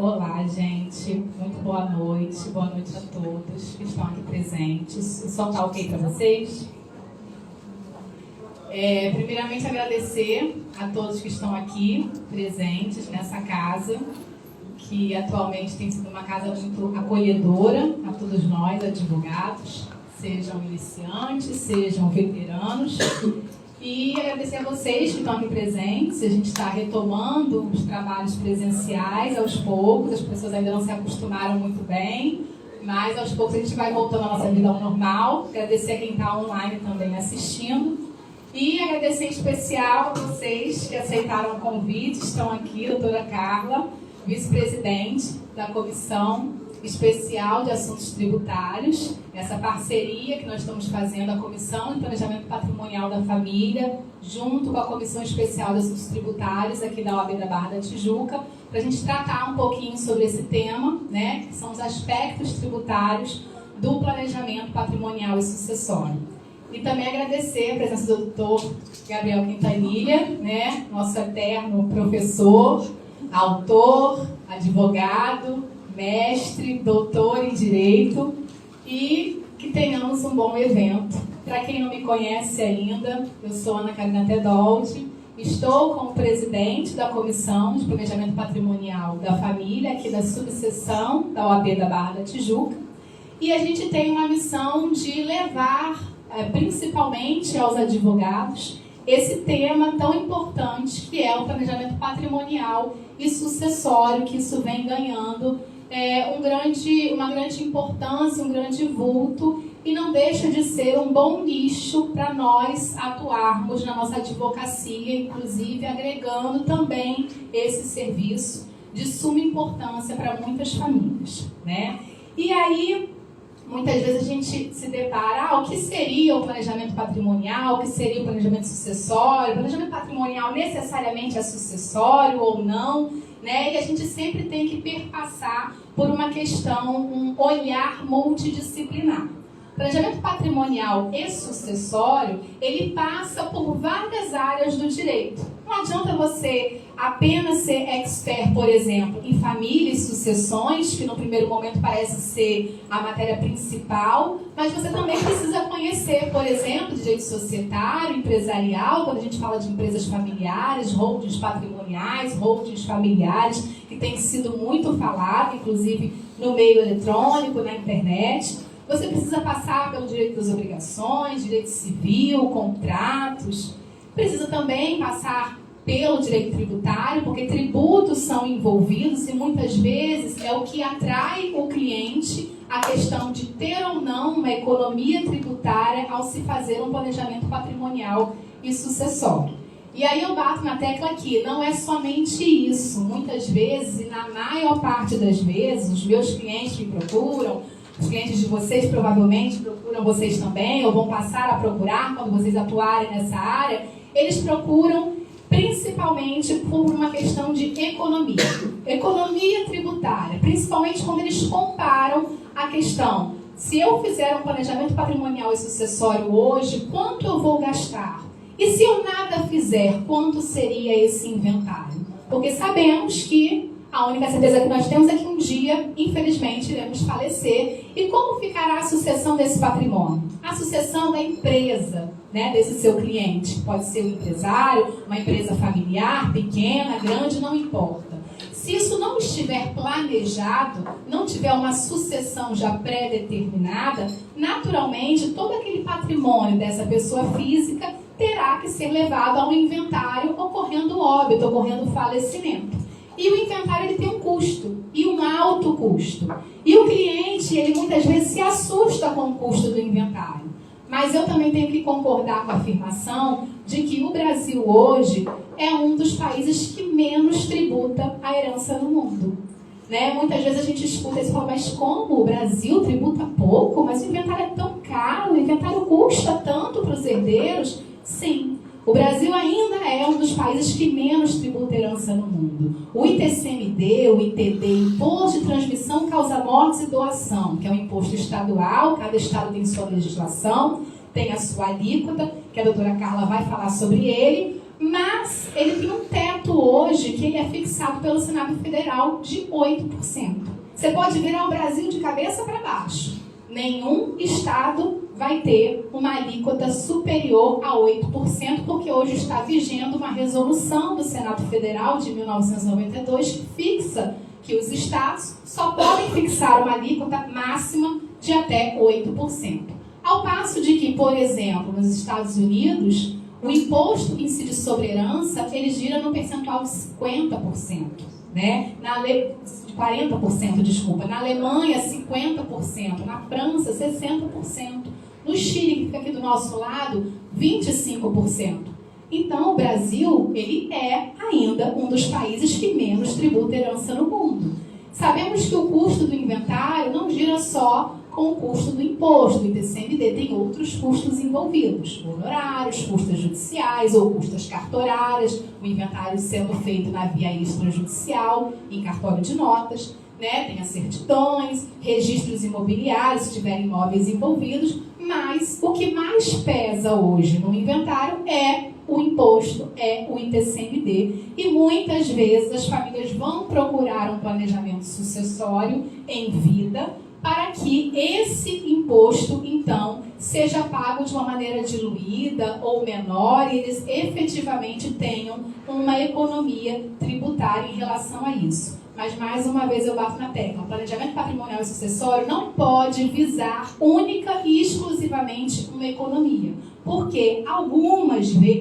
Olá, gente. Muito boa noite. Boa noite a todos que estão aqui presentes. O som está ok para vocês? Primeiramente, agradecer a todos que estão aqui presentes nessa casa, que atualmente tem sido uma casa muito acolhedora a todos nós, advogados, sejam iniciantes, sejam veteranos. E agradecer a vocês que estão aqui presentes. A gente está retomando os trabalhos presenciais aos poucos. As pessoas ainda não se acostumaram muito bem, mas aos poucos a gente vai voltando à nossa vida ao normal. Agradecer a quem está online também assistindo. E agradecer em especial a vocês que aceitaram o convite. Estão aqui, a doutora Carla, vice-presidente da Comissão Especial de Assuntos Tributários, essa parceria que nós estamos fazendo, a Comissão de Planejamento Patrimonial da Família, junto com a Comissão Especial de Assuntos Tributários aqui da OAB da Barra da Tijuca, para a gente tratar um pouquinho sobre esse tema, né, que são os aspectos tributários do planejamento patrimonial e sucessório. E também agradecer a presença do doutor Gabriel Quintanilha, né, nosso eterno professor, autor, advogado, mestre, doutor em Direito, e que tenhamos um bom evento. Para quem não me conhece ainda, eu sou Ana Carina Tedoldi, estou como presidente da Comissão de Planejamento Patrimonial da Família, aqui da subseção da OAB da Barra da Tijuca, e a gente tem uma missão de levar, principalmente aos advogados, esse tema tão importante que é o planejamento patrimonial e sucessório, que isso vem ganhando uma grande importância, um grande vulto, e não deixa de ser um bom nicho para nós atuarmos na nossa advocacia, inclusive agregando também esse serviço de suma importância para muitas famílias, né? E aí, muitas vezes a gente se depara, o que seria o planejamento patrimonial, o que seria o planejamento sucessório, o planejamento patrimonial necessariamente é sucessório ou não, né? E a gente sempre tem que perpassar por uma questão, um olhar multidisciplinar. O planejamento patrimonial e sucessório, ele passa por várias áreas do direito. Não adianta você apenas ser expert, por exemplo, em família e sucessões, que no primeiro momento parece ser a matéria principal, mas você também precisa conhecer, por exemplo, direito societário, empresarial, quando a gente fala de empresas familiares, holdings patrimoniais, holdings familiares, que tem sido muito falado, inclusive no meio eletrônico, na internet. Você precisa passar pelo direito das obrigações, direito civil, contratos. Precisa também passar pelo direito tributário, porque tributos são envolvidos e muitas vezes é o que atrai o cliente a questão de ter ou não uma economia tributária ao se fazer um planejamento patrimonial e sucessório. E aí eu bato na tecla aqui, não é somente isso. Muitas vezes, e na maior parte das vezes, os meus clientes me procuram, os clientes de vocês provavelmente procuram vocês também, ou vão passar a procurar quando vocês atuarem nessa área, eles procuram principalmente por uma questão de economia tributária, principalmente quando eles comparam a questão, se eu fizer um planejamento patrimonial e sucessório hoje, quanto eu vou gastar? E se eu nada fizer, quanto seria esse inventário? Porque sabemos que a única certeza que nós temos é que um dia, infelizmente, iremos falecer. E como ficará a sucessão desse patrimônio? A sucessão da empresa, né, desse seu cliente. Pode ser um empresário, uma empresa familiar, pequena, grande, não importa. Se isso não estiver planejado, não tiver uma sucessão já pré-determinada, naturalmente, todo aquele patrimônio dessa pessoa física terá que ser levado a um inventário ocorrendo óbito, ocorrendo falecimento. E o inventário ele tem um custo, e um alto custo. E o cliente, ele muitas vezes se assusta com o custo do inventário. Mas eu também tenho que concordar com a afirmação de que o Brasil hoje é um dos países que menos tributa a herança no mundo. Né? Muitas vezes a gente escuta isso e fala, mas como? O Brasil tributa pouco? Mas o inventário é tão caro, o inventário custa tanto para os herdeiros? Sim. O Brasil ainda é um dos países que menos tributa herança no mundo. O ITCMD, o ITD, Imposto de Transmissão, Causa-Mortes e Doação, que é um imposto estadual, cada estado tem sua legislação, tem a sua alíquota, que a doutora Carla vai falar sobre ele, Mas ele tem um teto hoje que ele é fixado pelo Senado Federal de 8%. Você pode virar o Brasil de cabeça para baixo. Nenhum estado vai ter uma alíquota superior a 8%, porque hoje está vigendo uma resolução do Senado Federal de 1992 que fixa que os estados só podem fixar uma alíquota máxima de até 8%. Ao passo de que, por exemplo, nos Estados Unidos, o imposto em si de sobre herança, ele gira no percentual de 50%, né? De 40%, desculpa. Na Alemanha, 50%. Na França, 60%. No Chile, que fica aqui do nosso lado, 25%. Então, o Brasil, ele é ainda um dos países que menos tributa herança no mundo. Sabemos que o custo do inventário não gira só com o custo do imposto. O ITCMD tem outros custos envolvidos, honorários, custas judiciais ou custas cartorárias, o inventário sendo feito na via extrajudicial, em cartório de notas, né? Tem as certidões, registros imobiliários, se tiver imóveis envolvidos, mas o que mais pesa hoje no inventário é o imposto, é o ITCMD. E muitas vezes as famílias vão procurar um planejamento sucessório em vida para que esse imposto, então, seja pago de uma maneira diluída ou menor e eles efetivamente tenham uma economia tributária em relação a isso. Mas, mais uma vez, eu bato na tecla. O planejamento patrimonial e sucessório não pode visar única e exclusivamente uma economia. Porque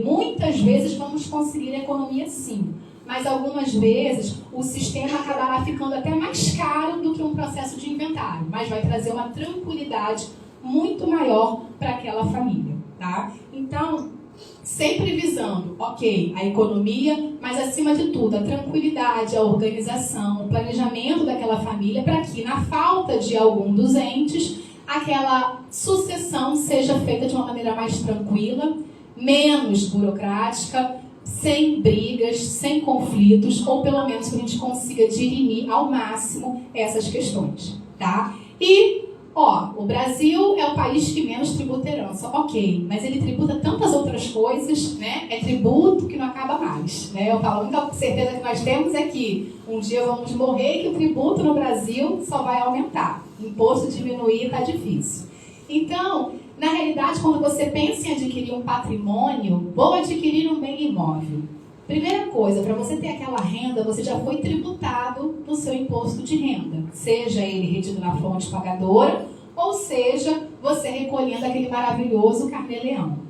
muitas vezes vamos conseguir economia sim. Mas algumas vezes o sistema acabará ficando até mais caro do que um processo de inventário. Mas vai trazer uma tranquilidade muito maior para aquela família. Tá? Então, sempre visando, ok, a economia, mas acima de tudo a tranquilidade, a organização, o planejamento daquela família para que, na falta de algum dos entes, aquela sucessão seja feita de uma maneira mais tranquila, menos burocrática, sem brigas, sem conflitos, ou pelo menos que a gente consiga dirimir ao máximo essas questões, tá? E o Brasil é o país que menos tributa herança. Ok, mas ele tributa tantas outras coisas, né? É tributo que não acaba mais, né? Eu falo, a única certeza que nós temos é que um dia vamos morrer e que o tributo no Brasil só vai aumentar. Imposto diminuir está difícil. Então, na realidade, quando você pensa em adquirir um patrimônio, vou adquirir um bem imóvel. Primeira coisa, para você ter aquela renda, você já foi tributado no seu imposto de renda. Seja ele retido na fonte pagadora, ou seja, você recolhendo aquele maravilhoso carnê-leão.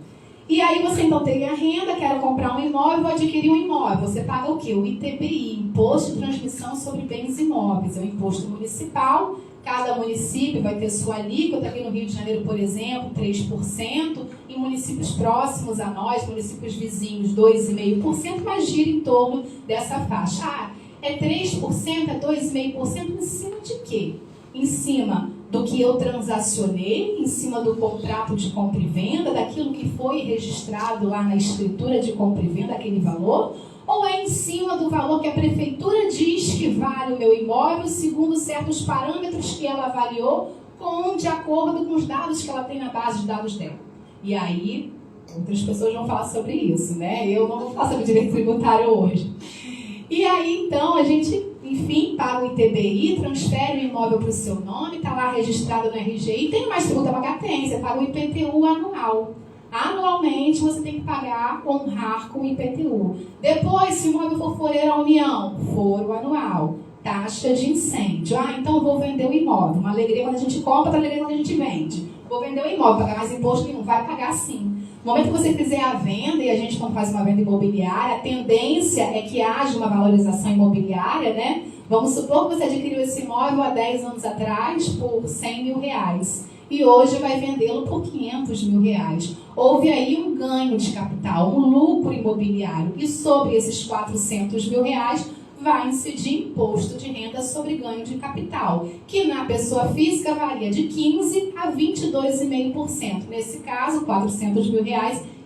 E aí você então tem a renda, quero comprar um imóvel, vou adquirir um imóvel. Você paga o quê? O ITBI, Imposto de Transmissão sobre Bens Imóveis. É um imposto municipal. Cada município vai ter sua alíquota. Aqui no Rio de Janeiro, por exemplo, 3%. Em municípios próximos a nós, municípios vizinhos, 2,5%, mas gira em torno dessa faixa. É 3%, é 2,5%, em cima de quê? Em cima do que eu transacionei, em cima do contrato de compra e venda, daquilo que foi registrado lá na escritura de compra e venda, aquele valor? Ou é em cima do valor que a prefeitura diz que vale o meu imóvel, segundo certos parâmetros que ela avaliou, de acordo com os dados que ela tem na base de dados dela? E aí, outras pessoas vão falar sobre isso, né? Eu não vou falar sobre direito tributário hoje. E aí, então, a gente, enfim, paga o ITBI, transfere o imóvel para o seu nome, está lá registrado no RGI, tem mais tributo a pagar? Tem, você paga o IPTU anual. Anualmente você tem que pagar, honrar com o IPTU. Depois, se o imóvel for foreiro à União, foro anual. Taxa de incêndio. Então eu vou vender o imóvel. Uma alegria quando a gente compra, outra alegria quando a gente vende. Vou vender o imóvel, pagar mais imposto nenhum. Vai pagar sim. No momento que você fizer a venda, e a gente quando faz uma venda imobiliária, a tendência é que haja uma valorização imobiliária, né? Vamos supor que você adquiriu esse imóvel há 10 anos atrás por R$100 mil. E hoje vai vendê-lo por R$500 mil. Houve aí um ganho de capital, um lucro imobiliário. E sobre esses R$400 mil vai incidir imposto de renda sobre ganho de capital, que na pessoa física varia de 15% a 22,5%. Nesse caso, R$400 mil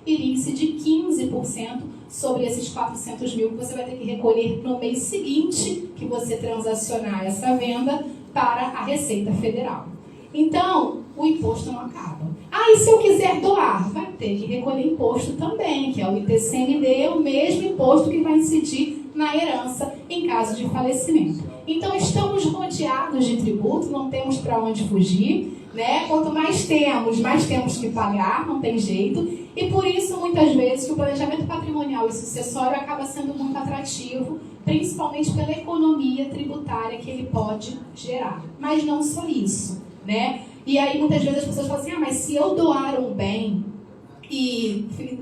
iria incidir 15% sobre esses R$400 mil que você vai ter que recolher no mês seguinte que você transacionar essa venda para a Receita Federal. Então, o imposto não acaba. E se eu quiser doar? Vai ter que recolher imposto também, que é o ITCMD, o mesmo imposto que vai incidir na herança em caso de falecimento. Então, estamos rodeados de tributo, não temos para onde fugir, né? Quanto mais temos que pagar, não tem jeito. E por isso, muitas vezes, o planejamento patrimonial e sucessório acaba sendo muito atrativo, principalmente pela economia tributária que ele pode gerar. Mas não só isso, né? E aí, muitas vezes, as pessoas falam assim, mas se eu doar um bem,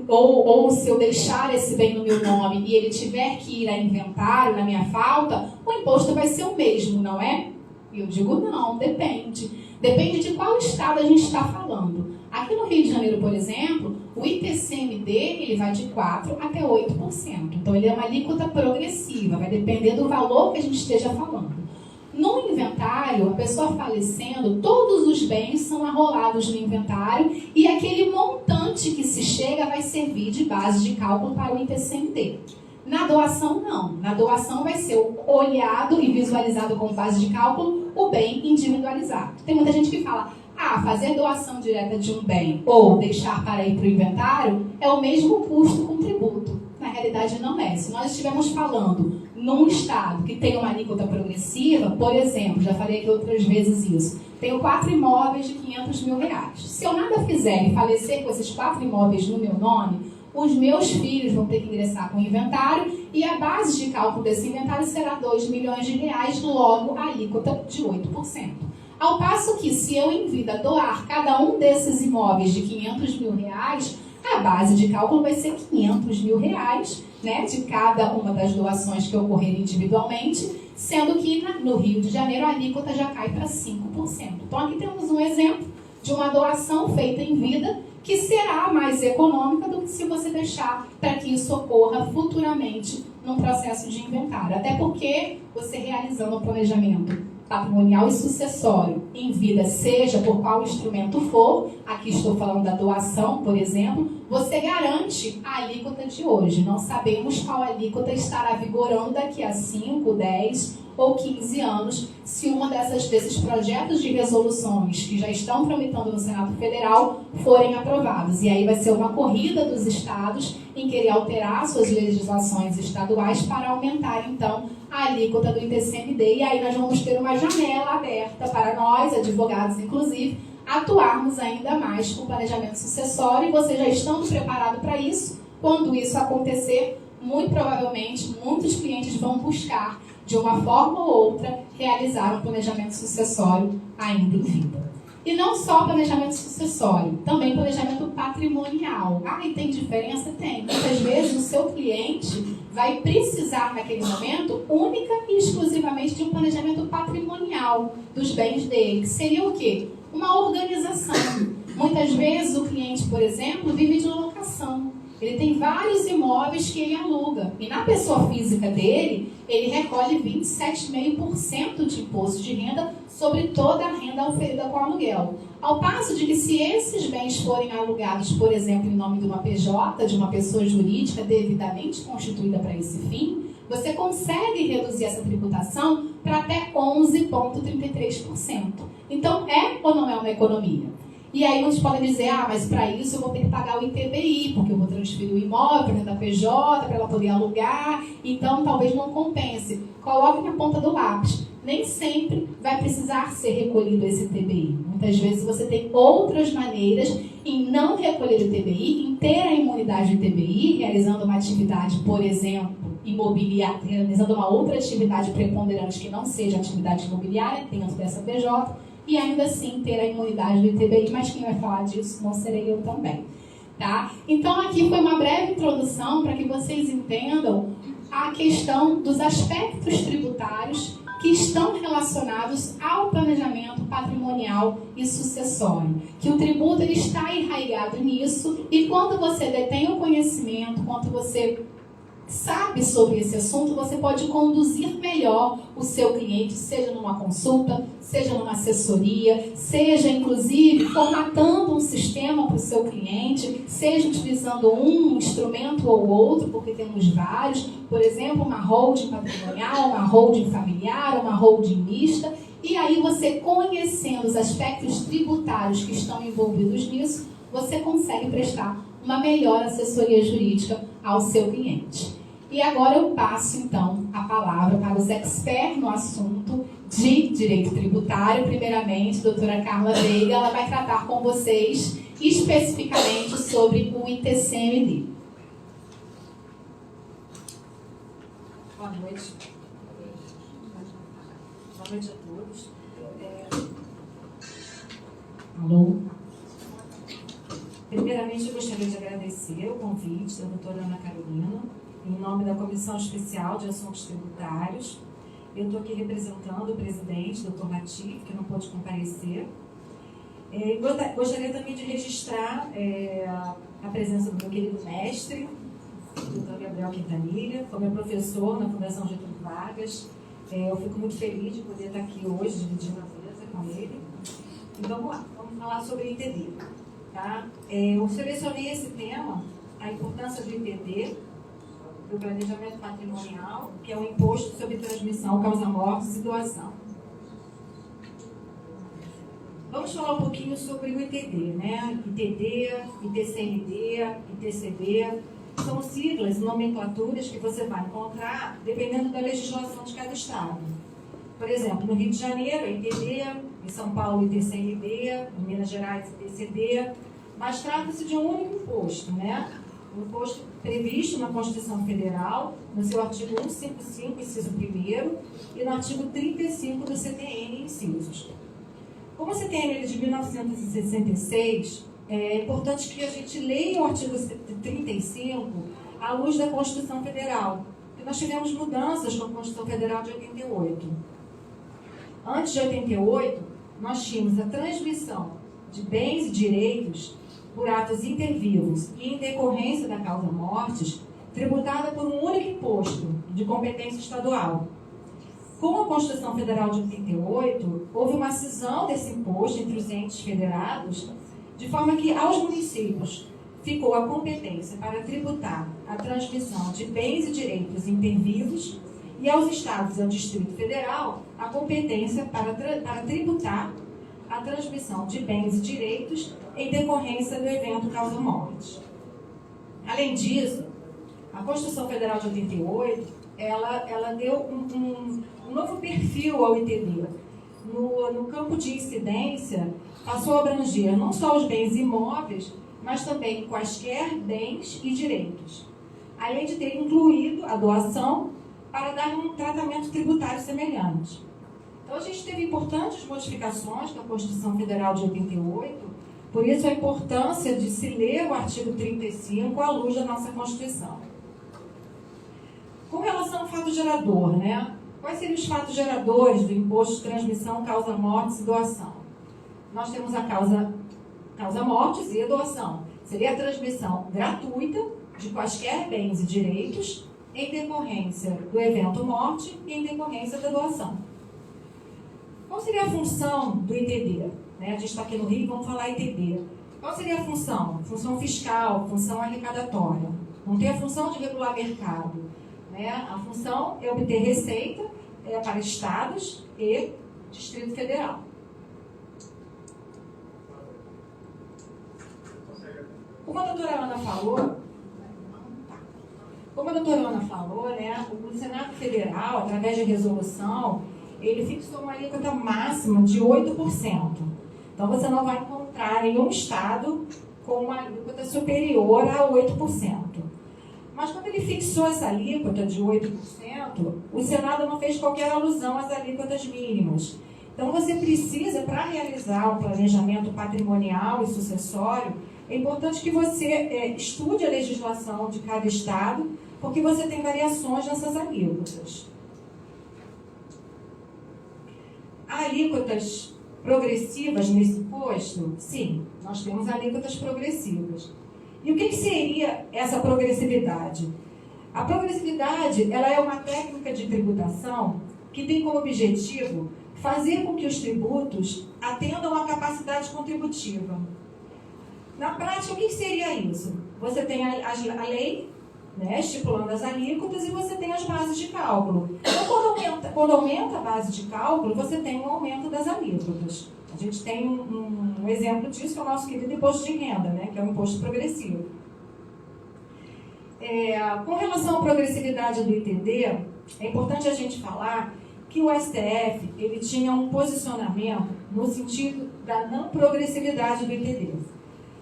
ou se eu deixar esse bem no meu nome e ele tiver que ir a inventário na minha falta, o imposto vai ser o mesmo, não é? E eu digo, não, depende. Depende de qual estado a gente está falando. Aqui no Rio de Janeiro, por exemplo, o ITCMD ele vai de 4% até 8%. Então, ele é uma alíquota progressiva, vai depender do valor que a gente esteja falando. No inventário, a pessoa falecendo, todos os bens são arrolados no inventário e aquele montante que se chega vai servir de base de cálculo para o ITCMD. Na doação, não. Na doação vai ser olhado e visualizado como base de cálculo o bem individualizado. Tem muita gente que fala, fazer doação direta de um bem ou deixar para ir para o inventário é o mesmo custo com tributo. Na realidade, não é. Se nós estivermos falando num estado que tem uma alíquota progressiva, por exemplo, já falei aqui outras vezes isso, tenho 4 imóveis de R$500 mil. Se eu nada fizer e falecer com esses 4 imóveis no meu nome, os meus filhos vão ter que ingressar com o inventário e a base de cálculo desse inventário será R$2 milhões, logo a alíquota de 8%. Ao passo que, se eu em vida doar cada um desses imóveis de R$500 mil, a base de cálculo vai ser R$500 mil, né, de cada uma das doações que ocorrerem individualmente, sendo que no Rio de Janeiro a alíquota já cai para 5%. Então aqui temos um exemplo de uma doação feita em vida que será mais econômica do que se você deixar para que isso ocorra futuramente num processo de inventário. Até porque você realizando o planejamento patrimonial e sucessório em vida, seja por qual instrumento for, aqui estou falando da doação, por exemplo, você garante a alíquota de hoje. Não sabemos qual alíquota estará vigorando daqui a 5, 10 ou 15 anos, se uma desses projetos de resoluções que já estão tramitando no Senado Federal forem aprovados. E aí vai ser uma corrida dos estados em querer alterar suas legislações estaduais para aumentar, então, a alíquota do ITCMD. E aí nós vamos ter uma janela aberta para nós, advogados inclusive, atuarmos ainda mais com o planejamento sucessório. E vocês já estão preparados para isso? Quando isso acontecer, muito provavelmente, muitos clientes vão buscar, de uma forma ou outra, realizar um planejamento sucessório ainda em vida. E não só planejamento sucessório, também planejamento patrimonial. E tem diferença? Tem. Muitas vezes o seu cliente vai precisar, naquele momento, única e exclusivamente de um planejamento patrimonial dos bens dele, que seria o quê? Uma organização. Muitas vezes o cliente, por exemplo, vive de locação. Ele tem vários imóveis que ele aluga. E na pessoa física dele, ele recolhe 27,5% de imposto de renda sobre toda a renda oferida com aluguel. Ao passo de que, se esses bens forem alugados, por exemplo, em nome de uma PJ, de uma pessoa jurídica devidamente constituída para esse fim, você consegue reduzir essa tributação para até 11,33%. Então, é ou não é uma economia? E aí muitos podem dizer, mas para isso eu vou ter que pagar o ITBI, porque eu vou transferir o imóvel para dentro da PJ, para ela poder alugar, então talvez não compense. Coloque na ponta do lápis. Nem sempre vai precisar ser recolhido esse ITBI. Muitas vezes você tem outras maneiras em não recolher o ITBI, em ter a imunidade do ITBI, realizando uma atividade, por exemplo, imobiliária, realizando uma outra atividade preponderante que não seja atividade imobiliária dentro dessa PJ, e ainda assim ter a imunidade do ITBI, mas quem vai falar disso não serei eu também. Tá? Então aqui foi uma breve introdução para que vocês entendam a questão dos aspectos tributários que estão relacionados ao planejamento patrimonial e sucessório. Que o tributo ele está enraizado nisso, e quando você detém o conhecimento, quando você sabe sobre esse assunto, você pode conduzir melhor o seu cliente, seja numa consulta, seja numa assessoria, seja inclusive formatando um sistema para o seu cliente, seja utilizando um instrumento ou outro, porque temos vários, por exemplo, uma holding patrimonial, uma holding familiar, uma holding mista, E aí você, conhecendo os aspectos tributários que estão envolvidos nisso, você consegue prestar uma melhor assessoria jurídica ao seu cliente. E agora eu passo, então, a palavra para os experts no assunto de direito tributário. Primeiramente, a doutora Carla Veiga, ela vai tratar com vocês especificamente sobre o ITCMD. Boa noite. Boa noite a todos. Alô? Primeiramente, eu gostaria de agradecer o convite da doutora Ana Carolina, em nome da Comissão Especial de Assuntos Tributários. Eu estou aqui representando o presidente, doutor Latif, que não pôde comparecer. Gostaria também de registrar a presença do meu querido mestre, doutor Gabriel Quintanilha, foi meu professor na Fundação Getúlio Vargas. Eu fico muito feliz de poder estar aqui hoje, dividindo a mesa com ele. E vamos lá, vamos falar sobre o ITD. Tá? Eu selecionei esse tema, a importância do ITD, do planejamento patrimonial, que é o imposto sobre transmissão, causa-mortes e doação. Vamos falar um pouquinho sobre o ITD, né? ITD, ITCMD, ITCB, são siglas, nomenclaturas que você vai encontrar dependendo da legislação de cada estado. Por exemplo, no Rio de Janeiro, ITD, em São Paulo, ITCMD, em Minas Gerais, ITCD, mas trata-se de um único imposto, né? Um imposto previsto na Constituição Federal, no seu artigo 155, inciso 1º, e no artigo 35 do CTN, incisos. Como o CTN é de 1966, é importante que a gente leia o artigo 35 à luz da Constituição Federal, porque nós tivemos mudanças com a Constituição Federal de 88. Antes de 88, nós tínhamos a transmissão de bens e direitos por atos intervivos e em decorrência da causa-mortes, tributada por um único imposto de competência estadual. Com a Constituição Federal de 88, houve uma cisão desse imposto entre os entes federados, de forma que aos municípios ficou a competência para tributar a transmissão de bens e direitos intervivos e aos estados e ao Distrito Federal a competência para tributar a transmissão de bens e direitos em decorrência do evento causa-morte. Além disso, a Constituição Federal de 88, ela deu um novo perfil ao ITD. No campo de incidência, passou a abranger não só os bens imóveis, mas também quaisquer bens e direitos, além de ter incluído a doação para dar um tratamento tributário semelhante. Então, a gente teve importantes modificações na Constituição Federal de 88, por isso a importância de se ler o artigo 35 à luz da nossa Constituição. Com relação ao fato gerador, né? Quais seriam os fatos geradores do imposto de transmissão, causa-mortes e doação? Nós temos a causa-mortes e a doação. Seria a transmissão gratuita de quaisquer bens e direitos em decorrência do evento morte e em decorrência da doação. Qual seria a função do ITD? A gente está aqui no Rio, vamos falar ITD. Qual seria a função? Função fiscal, função arrecadatória. Não tem a função de regular mercado. A função é obter receita para estados e Distrito Federal. Como a doutora Ana falou, o Senado Federal, através de resolução, ele fixou uma alíquota máxima de 8%. Então, você não vai encontrar nenhum estado com uma alíquota superior a 8%. Mas quando ele fixou essa alíquota de 8%, o Senado não fez qualquer alusão às alíquotas mínimas. Então, você precisa, para realizar o planejamento patrimonial e sucessório, é importante que você estude a legislação de cada estado, porque você tem variações nessas alíquotas. Há alíquotas progressivas nesse imposto? Sim, nós temos alíquotas progressivas. E o que seria essa progressividade? A progressividade ela é uma técnica de tributação que tem como objetivo fazer com que os tributos atendam à capacidade contributiva. Na prática, o que seria isso? Você tem a lei, né, estipulando as alíquotas, e você tem as bases de cálculo. Então, quando aumenta a base de cálculo, você tem um aumento das alíquotas. A gente tem um exemplo disso, que é o nosso querido imposto de renda, né, que é o imposto progressivo. Com relação à progressividade do ITD, é importante a gente falar que o STF ele tinha um posicionamento no sentido da não progressividade do ITD.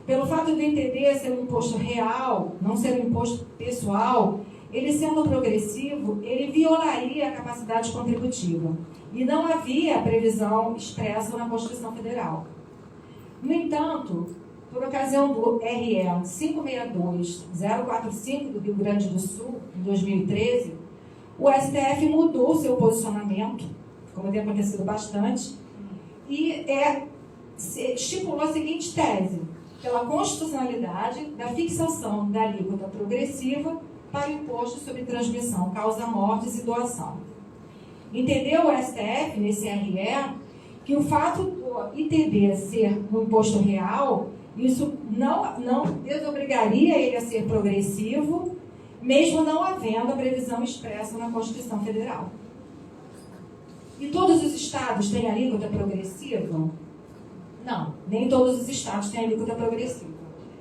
Pelo fato do ITD ser um imposto real, não ser um imposto pessoal, ele sendo progressivo, ele violaria a capacidade contributiva. E não havia previsão expressa na Constituição Federal. No entanto, por ocasião do RE 562045 do Rio Grande do Sul, em 2013, o STF mudou seu posicionamento, como tem acontecido bastante, e estipulou a seguinte tese: pela constitucionalidade da fixação da alíquota progressiva para o imposto sobre transmissão, causa-mortes e doação. Entendeu o STF, nesse RE, que o fato do ITD ser um imposto real, isso não desobrigaria ele a ser progressivo, mesmo não havendo a previsão expressa na Constituição Federal. E todos os estados têm alíquota progressiva? Não, nem todos os estados têm alíquota progressiva.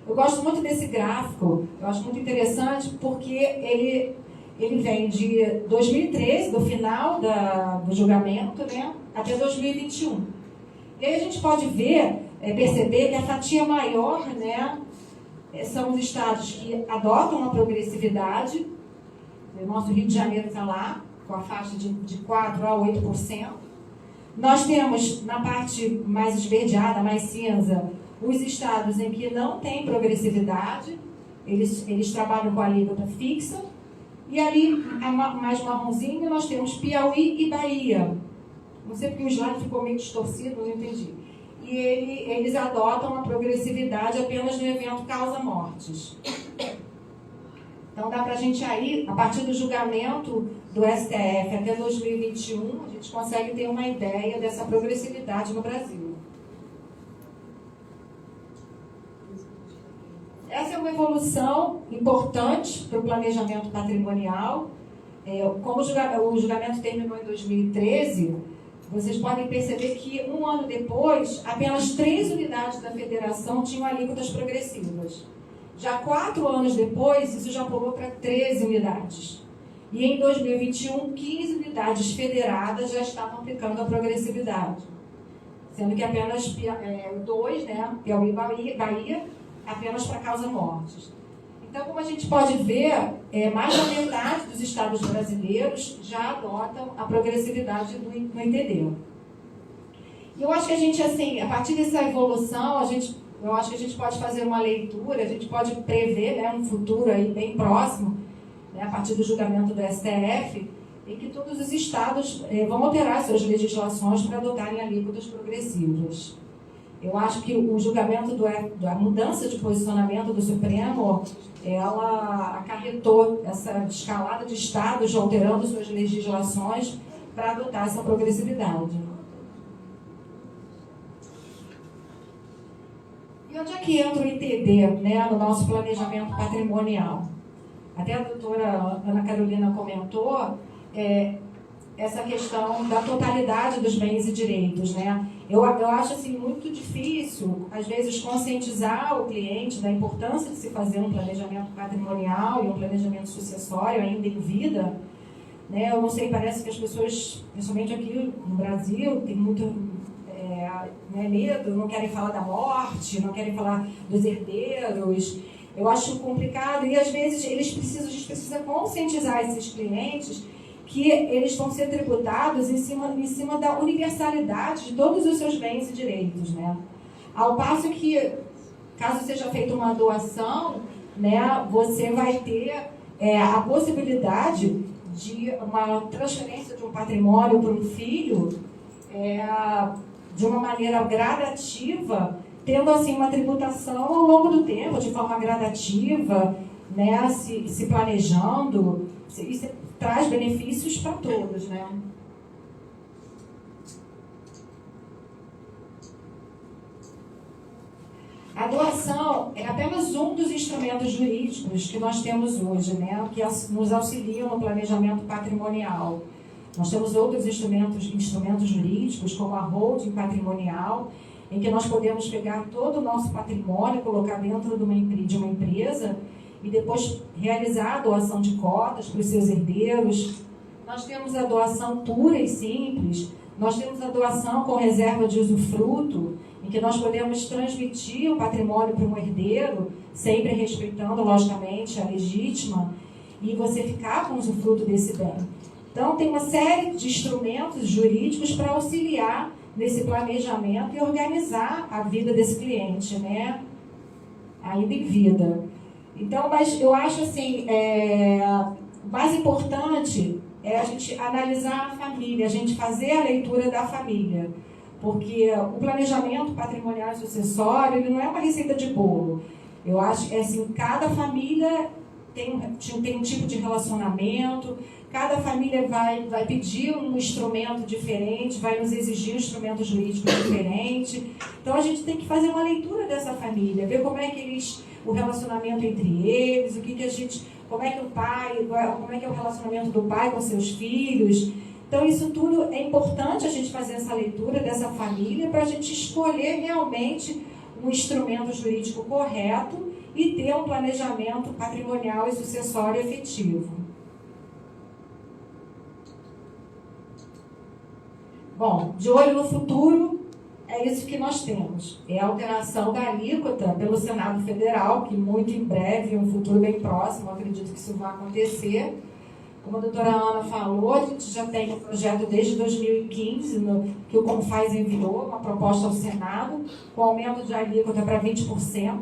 Eu gosto muito desse gráfico, eu acho muito interessante, porque ele vem de 2013, do final do julgamento, né, até 2021. E aí a gente pode perceber que a fatia maior, né, são os estados que adotam a progressividade. O nosso Rio de Janeiro está lá, com a faixa de 4% a 8%. Nós temos, na parte mais esverdeada, mais cinza, os estados em que não tem progressividade, eles trabalham com a alíquota fixa. E ali, mais marronzinho, nós temos Piauí e Bahia. Não sei porque o slide ficou meio distorcido, não entendi. E eles adotam a progressividade apenas no evento causa-mortes. Então, dá para a gente aí, a partir do julgamento do STF até 2021, a gente consegue ter uma ideia dessa progressividade no Brasil. Essa é uma evolução importante para o planejamento patrimonial. Como o julgamento terminou em 2013, vocês podem perceber que um ano depois, apenas 3 unidades da federação tinham alíquotas progressivas. Já 4 anos depois, isso já pulou para 13 unidades. E em 2021, 15 unidades federadas já estavam aplicando a progressividade. Sendo que apenas 2, né, Piauí e Bahia, apenas para causa-mortes. Então, como a gente pode ver, mais da metade dos estados brasileiros já adotam a progressividade no ITD. E eu acho que a gente, assim, a partir dessa evolução, eu acho que a gente pode fazer uma leitura, a gente pode prever, né, um futuro aí bem próximo, né, a partir do julgamento do STF, em que todos os estados vão alterar suas legislações para adotarem alíquotas progressivas. Eu acho que o julgamento da mudança de posicionamento do Supremo, ela acarretou essa escalada de estados alterando suas legislações para adotar essa progressividade. E onde é que entra o ITD, né, no nosso planejamento patrimonial? Até a doutora Ana Carolina comentou essa questão da totalidade dos bens e direitos, né? Eu acho assim, muito difícil, às vezes, conscientizar o cliente da importância de se fazer um planejamento patrimonial e um planejamento sucessório ainda em vida. Né? Eu não sei, parece que as pessoas, principalmente aqui no Brasil, tem muito medo, não querem falar da morte, não querem falar dos herdeiros. Eu acho complicado e, às vezes, a gente precisa conscientizar esses clientes que eles vão ser tributados em cima da universalidade de todos os seus bens e direitos, né? Ao passo que, caso seja feita uma doação, né, você vai ter a possibilidade de uma transferência de um patrimônio para um filho de uma maneira gradativa, tendo assim uma tributação ao longo do tempo, de forma gradativa, né, se planejando. Isso traz benefícios para todos, né? A doação é apenas um dos instrumentos jurídicos que nós temos hoje, né, que nos auxiliam no planejamento patrimonial. Nós temos outros instrumentos jurídicos, como a holding patrimonial, em que nós podemos pegar todo o nosso patrimônio, colocar dentro de uma empresa e depois realizar a doação de cotas para os seus herdeiros. Nós temos a doação pura e simples, nós temos a doação com reserva de usufruto, em que nós podemos transmitir o patrimônio para um herdeiro, sempre respeitando, logicamente, a legítima, e você ficar com o usufruto desse bem. Então, tem uma série de instrumentos jurídicos para auxiliar nesse planejamento e organizar a vida desse cliente, né? Ainda em vida. Então, mas eu acho assim, o mais importante é a gente analisar a família, a gente fazer a leitura da família. Porque o planejamento patrimonial e sucessório, ele não é uma receita de bolo. Eu acho que assim, cada família tem um tipo de relacionamento, cada família vai pedir um instrumento diferente, vai nos exigir um instrumento jurídico diferente. Então a gente tem que fazer uma leitura dessa família, ver como é que o relacionamento entre eles, como é que é o relacionamento do pai com seus filhos. Então isso tudo é importante a gente fazer essa leitura dessa família para a gente escolher realmente um instrumento jurídico correto e ter um planejamento patrimonial e sucessório efetivo. Bom, de olho no futuro, é isso que nós temos. É a alteração da alíquota pelo Senado Federal, que muito em breve, em um futuro bem próximo, acredito que isso vai acontecer. Como a doutora Ana falou, a gente já tem um projeto desde 2015, que o Confaz enviou, uma proposta ao Senado, com aumento de alíquota para 20%.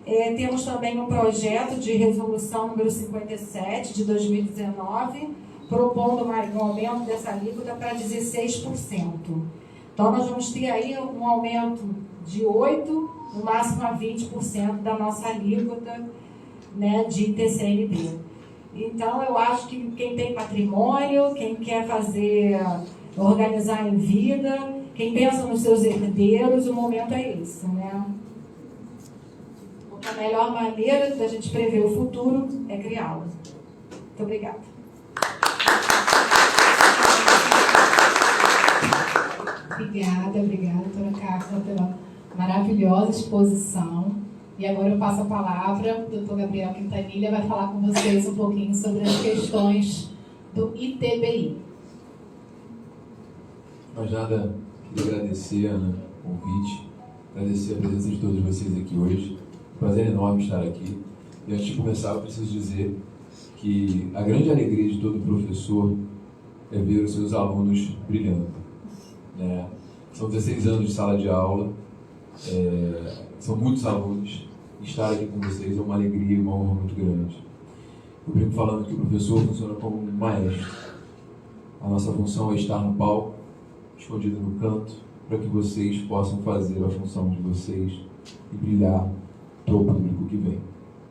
Temos também um projeto de resolução número 57, de 2019, propondo um aumento dessa alíquota para 16%. Então, nós vamos ter aí um aumento de 8%, no máximo a 20% da nossa alíquota, né, de TCMD. Então, eu acho que quem tem patrimônio, quem quer organizar em vida, quem pensa nos seus herdeiros, o momento é esse, né? Porque a melhor maneira da gente prever o futuro é criá-lo. Muito obrigada. Obrigada, doutora Carla, pela maravilhosa exposição. E agora eu passo a palavra, o doutor Gabriel Quintanilha vai falar com vocês um pouquinho sobre as questões do ITBI. Mas nada, queria agradecer, Ana, o convite, agradecer a presença de todos vocês aqui hoje. Prazer enorme estar aqui. E antes de começar, eu preciso dizer que a grande alegria de todo professor é ver os seus alunos brilhando. São 16 anos de sala de aula, são muitos alunos. Estar aqui com vocês é uma alegria e uma honra muito grande. Eu brinco falando que o professor funciona como um maestro. A nossa função é estar no palco, escondido no canto, para que vocês possam fazer a função de vocês e brilhar para o público que vem.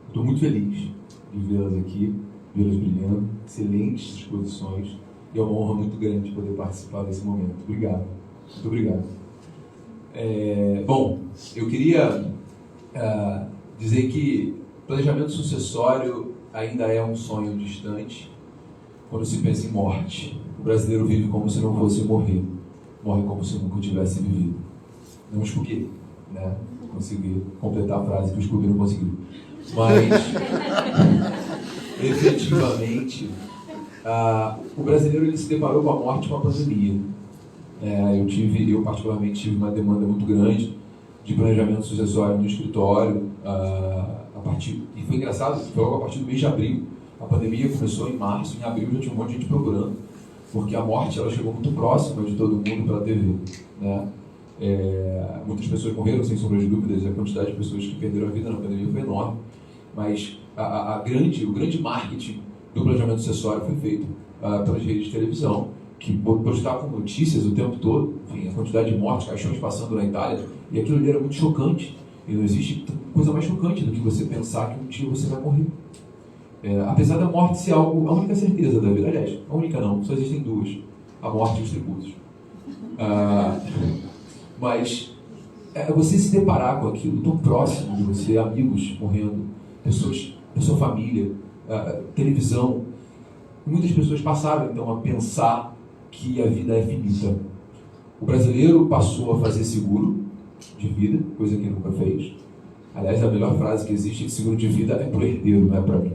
Estou muito feliz de vê-las aqui, vê-las brilhando, excelentes exposições, e é uma honra muito grande poder participar desse momento. Obrigado. Muito obrigado. Bom, eu queria dizer que planejamento sucessório ainda é um sonho distante quando se pensa em morte. O brasileiro vive como se não fosse morrer, morre como se nunca tivesse vivido. Não o Scooby, né? Consegui completar a frase que o Scooby não conseguiu. Mas, efetivamente, o brasileiro ele se deparou com a morte com a pandemia. Eu particularmente tive uma demanda muito grande de planejamento sucessório no escritório, e foi engraçado, foi logo a partir do mês de abril. A pandemia começou em março, em abril já tinha um monte de gente procurando, porque a morte ela chegou muito próxima de todo mundo pela TV, né? Muitas pessoas morreram, sem sombra de dúvidas, a quantidade de pessoas que perderam a vida na pandemia foi enorme, mas o grande marketing do planejamento sucessório foi feito pelas redes de televisão, que postavam notícias o tempo todo, enfim, a quantidade de mortes, caixões passando na Itália, e aquilo ali era muito chocante. E não existe coisa mais chocante do que você pensar que um dia você vai morrer. Apesar da morte ser a única certeza da vida, aliás, a única não, só existem duas, a morte e os tributos. Mas é você se deparar com aquilo tão próximo de você, amigos morrendo, pessoas da sua família, televisão. Muitas pessoas passaram então a pensar que a vida é finita. O brasileiro passou a fazer seguro de vida, coisa que nunca fez. Aliás, a melhor frase que existe é que seguro de vida é para o herdeiro, não é para mim.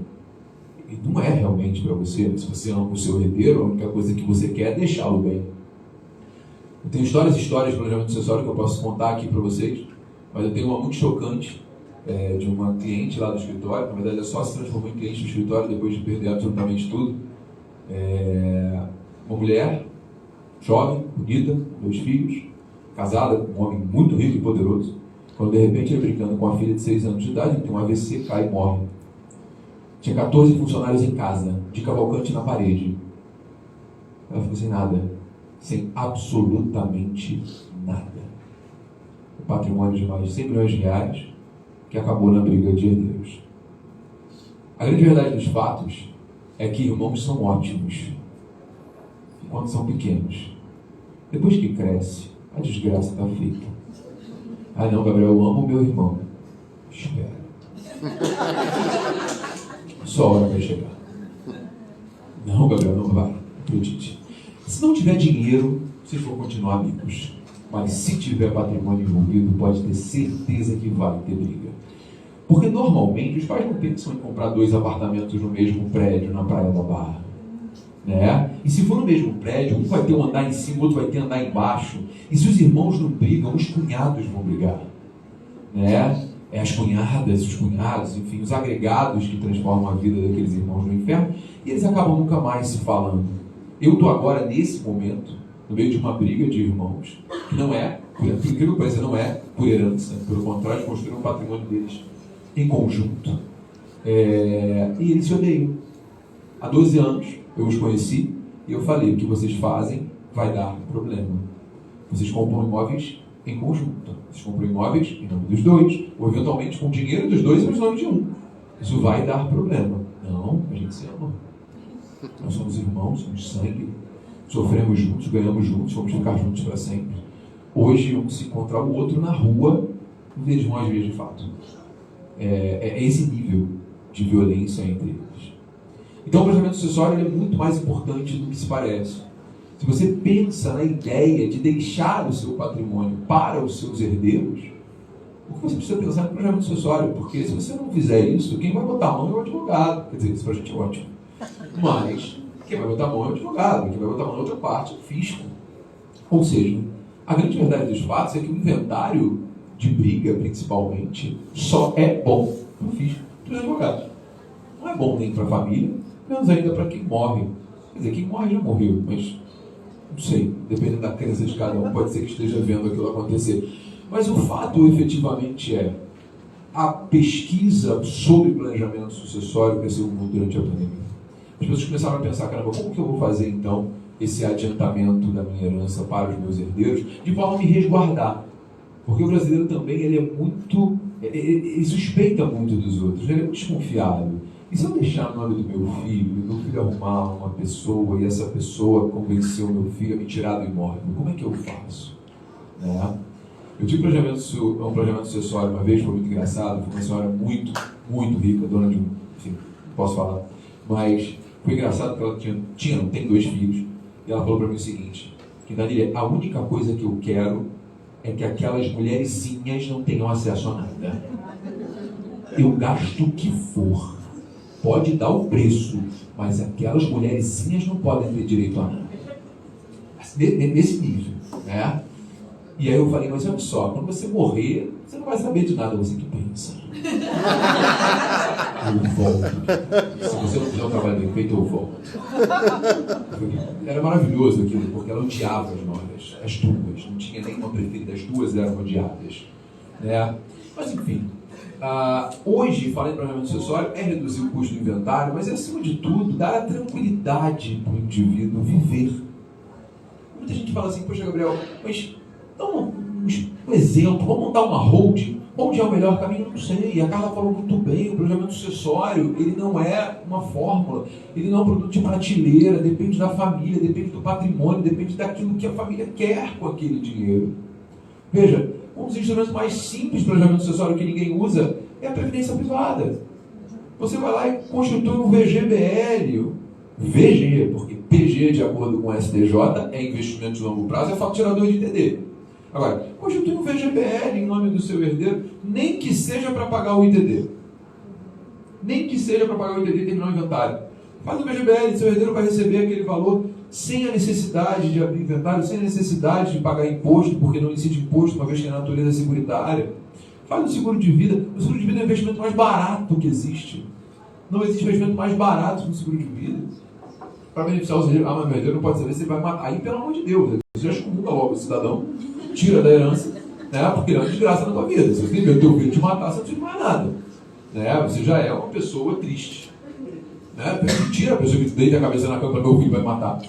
E não é realmente para você. Se você ama o seu herdeiro, a única coisa que você quer é deixá-lo bem. Eu tenho histórias de planejamento sucessório que eu posso contar aqui para vocês, mas eu tenho uma muito chocante de uma cliente lá do escritório. Na verdade, ela só se transformou em cliente do escritório depois de perder absolutamente tudo. Uma mulher jovem, bonita, 2 filhos, casada com um homem muito rico e poderoso. Quando de repente ele brincando com a filha de 6 anos de idade, tem um AVC, cai e morre. Tinha 14 funcionários em casa, de Cavalcante na parede. Ela ficou sem nada, sem absolutamente nada. Um patrimônio de mais de 100 milhões de reais, que acabou na briga de herdeiros. A grande verdade dos fatos é que irmãos são ótimos enquanto são pequenos. Depois que cresce, a desgraça está feita. Ah não, Gabriel, eu amo o meu irmão. Espera. Só a hora vai chegar. Não, Gabriel, não vai. Acredite. Se não tiver dinheiro, vocês vão continuar amigos. Mas se tiver patrimônio envolvido, pode ter certeza que vai ter briga. Porque normalmente os pais não pensam em comprar 2 apartamentos no mesmo prédio na Praia da Barra. Né? E se for no mesmo prédio, um vai ter um andar em cima, o outro vai ter um andar embaixo. E se os irmãos não brigam, os cunhados vão brigar. Né? As cunhadas, os cunhados, enfim, os agregados que transformam a vida daqueles irmãos no inferno, e eles acabam nunca mais se falando. Eu estou agora, nesse momento, no meio de uma briga de irmãos, que não é, por incrível que pareça, não é por herança, pelo contrário, construíram um patrimônio deles em conjunto. E eles se odeiam. Há 12 anos eu os conheci e eu falei: o que vocês fazem vai dar problema. Vocês compram imóveis em conjunto. Vocês compram imóveis em nome dos 2, ou eventualmente com o dinheiro dos 2 e os nomes de um. Isso vai dar problema. Não, a gente se ama. Nós somos irmãos, somos sangue, sofremos juntos, ganhamos juntos, vamos ficar juntos para sempre. Hoje, um se encontrar o outro na rua, não eles vão agir de fato. É esse nível de violência entre eles. Então, o planejamento sucessório é muito mais importante do que se parece. Se você pensa na ideia de deixar o seu patrimônio para os seus herdeiros, o que você precisa pensar no planejamento sucessório? Porque se você não fizer isso, quem vai botar a mão é o advogado. Quer dizer, isso para a gente é ótimo. Mas quem vai botar a mão é o advogado, quem vai botar a mão na outra parte é o fisco. Ou seja, a grande verdade dos fatos é que o inventário de briga, principalmente, só é bom para o fisco e para os advogados. Não é bom nem para a família, menos ainda para quem morre. Quer dizer, quem morre já morreu, mas não sei, dependendo da crença de cada um, pode ser que esteja vendo aquilo acontecer. Mas o fato, efetivamente, é a pesquisa sobre planejamento sucessório cresceu muito durante a pandemia. As pessoas começaram a pensar: caramba, como que eu vou fazer, então, esse adiantamento da minha herança para os meus herdeiros, de forma a me resguardar? Porque o brasileiro também, ele é muito... ele suspeita muito dos outros, ele é muito desconfiado. E se eu deixar o nome do meu filho arrumar uma pessoa e essa pessoa convencer o meu filho a me tirar do imóvel, como é que eu faço? Né? Eu tive um planejamento sucessório uma vez, foi muito engraçado, foi uma senhora muito, muito rica, dona de um... enfim, não posso falar, mas foi engraçado porque ela tem 2 filhos, e ela falou para mim o seguinte: que Danilo, a única coisa que eu quero é que aquelas mulherzinhas não tenham acesso a nada. Eu gasto o que for. Pode dar o preço, mas aquelas mulherzinhas não podem ter direito a nada. Nesse nível, né? E aí eu falei: mas olha só, quando você morrer, você não vai saber de nada, você que pensa. Eu volto. Se você não fizer o trabalho bem feito, eu volto. Era maravilhoso aquilo, porque ela odiava as noras, as 2. Não tinha nenhuma preferida, as 2 eram odiadas. Né? Mas enfim, hoje, falando em planejamento sucessório, é reduzir o custo do inventário, mas é, acima de tudo, dar a tranquilidade para o indivíduo viver. Muita gente fala assim: poxa, Gabriel, mas então, um exemplo, vamos montar uma holding. Onde é o melhor caminho? Não sei. A Carla falou muito bem: o planejamento sucessório, ele não é uma fórmula, ele não é um produto de prateleira, depende da família, depende do patrimônio, depende daquilo que a família quer com aquele dinheiro. Veja, um dos instrumentos mais simples de planejamento sucessório que ninguém usa é a previdência privada. Você vai lá e constitui um VGBL, VG, porque PG, de acordo com o STJ, é investimento de longo prazo, é fato tirador de ITD. Agora, constitui um VGBL em nome do seu herdeiro, nem que seja para pagar o ITD. Nem que seja para pagar o ITD e terminar o inventário. Faz o VGBL, seu herdeiro vai receber aquele valor sem a necessidade de abrir inventário, sem a necessidade de pagar imposto, porque não incide imposto, uma vez que a natureza é securitária. Faz o seguro de vida. O seguro de vida é o investimento mais barato que existe. Não existe investimento mais barato que o seguro de vida. Para beneficiar o herdeiro, mas meu herdeiro não pode saber se ele vai matar. Aí, pelo amor de Deus, você já excomunga logo o cidadão, tira da herança, né? Porque ele é uma desgraça na tua vida. Se você tem medo do teu filho te matar, você não precisa de mais nada. Né? Você já é uma pessoa triste. Né? Tira a pessoa que deita a cabeça na cama para meu filho vai matar.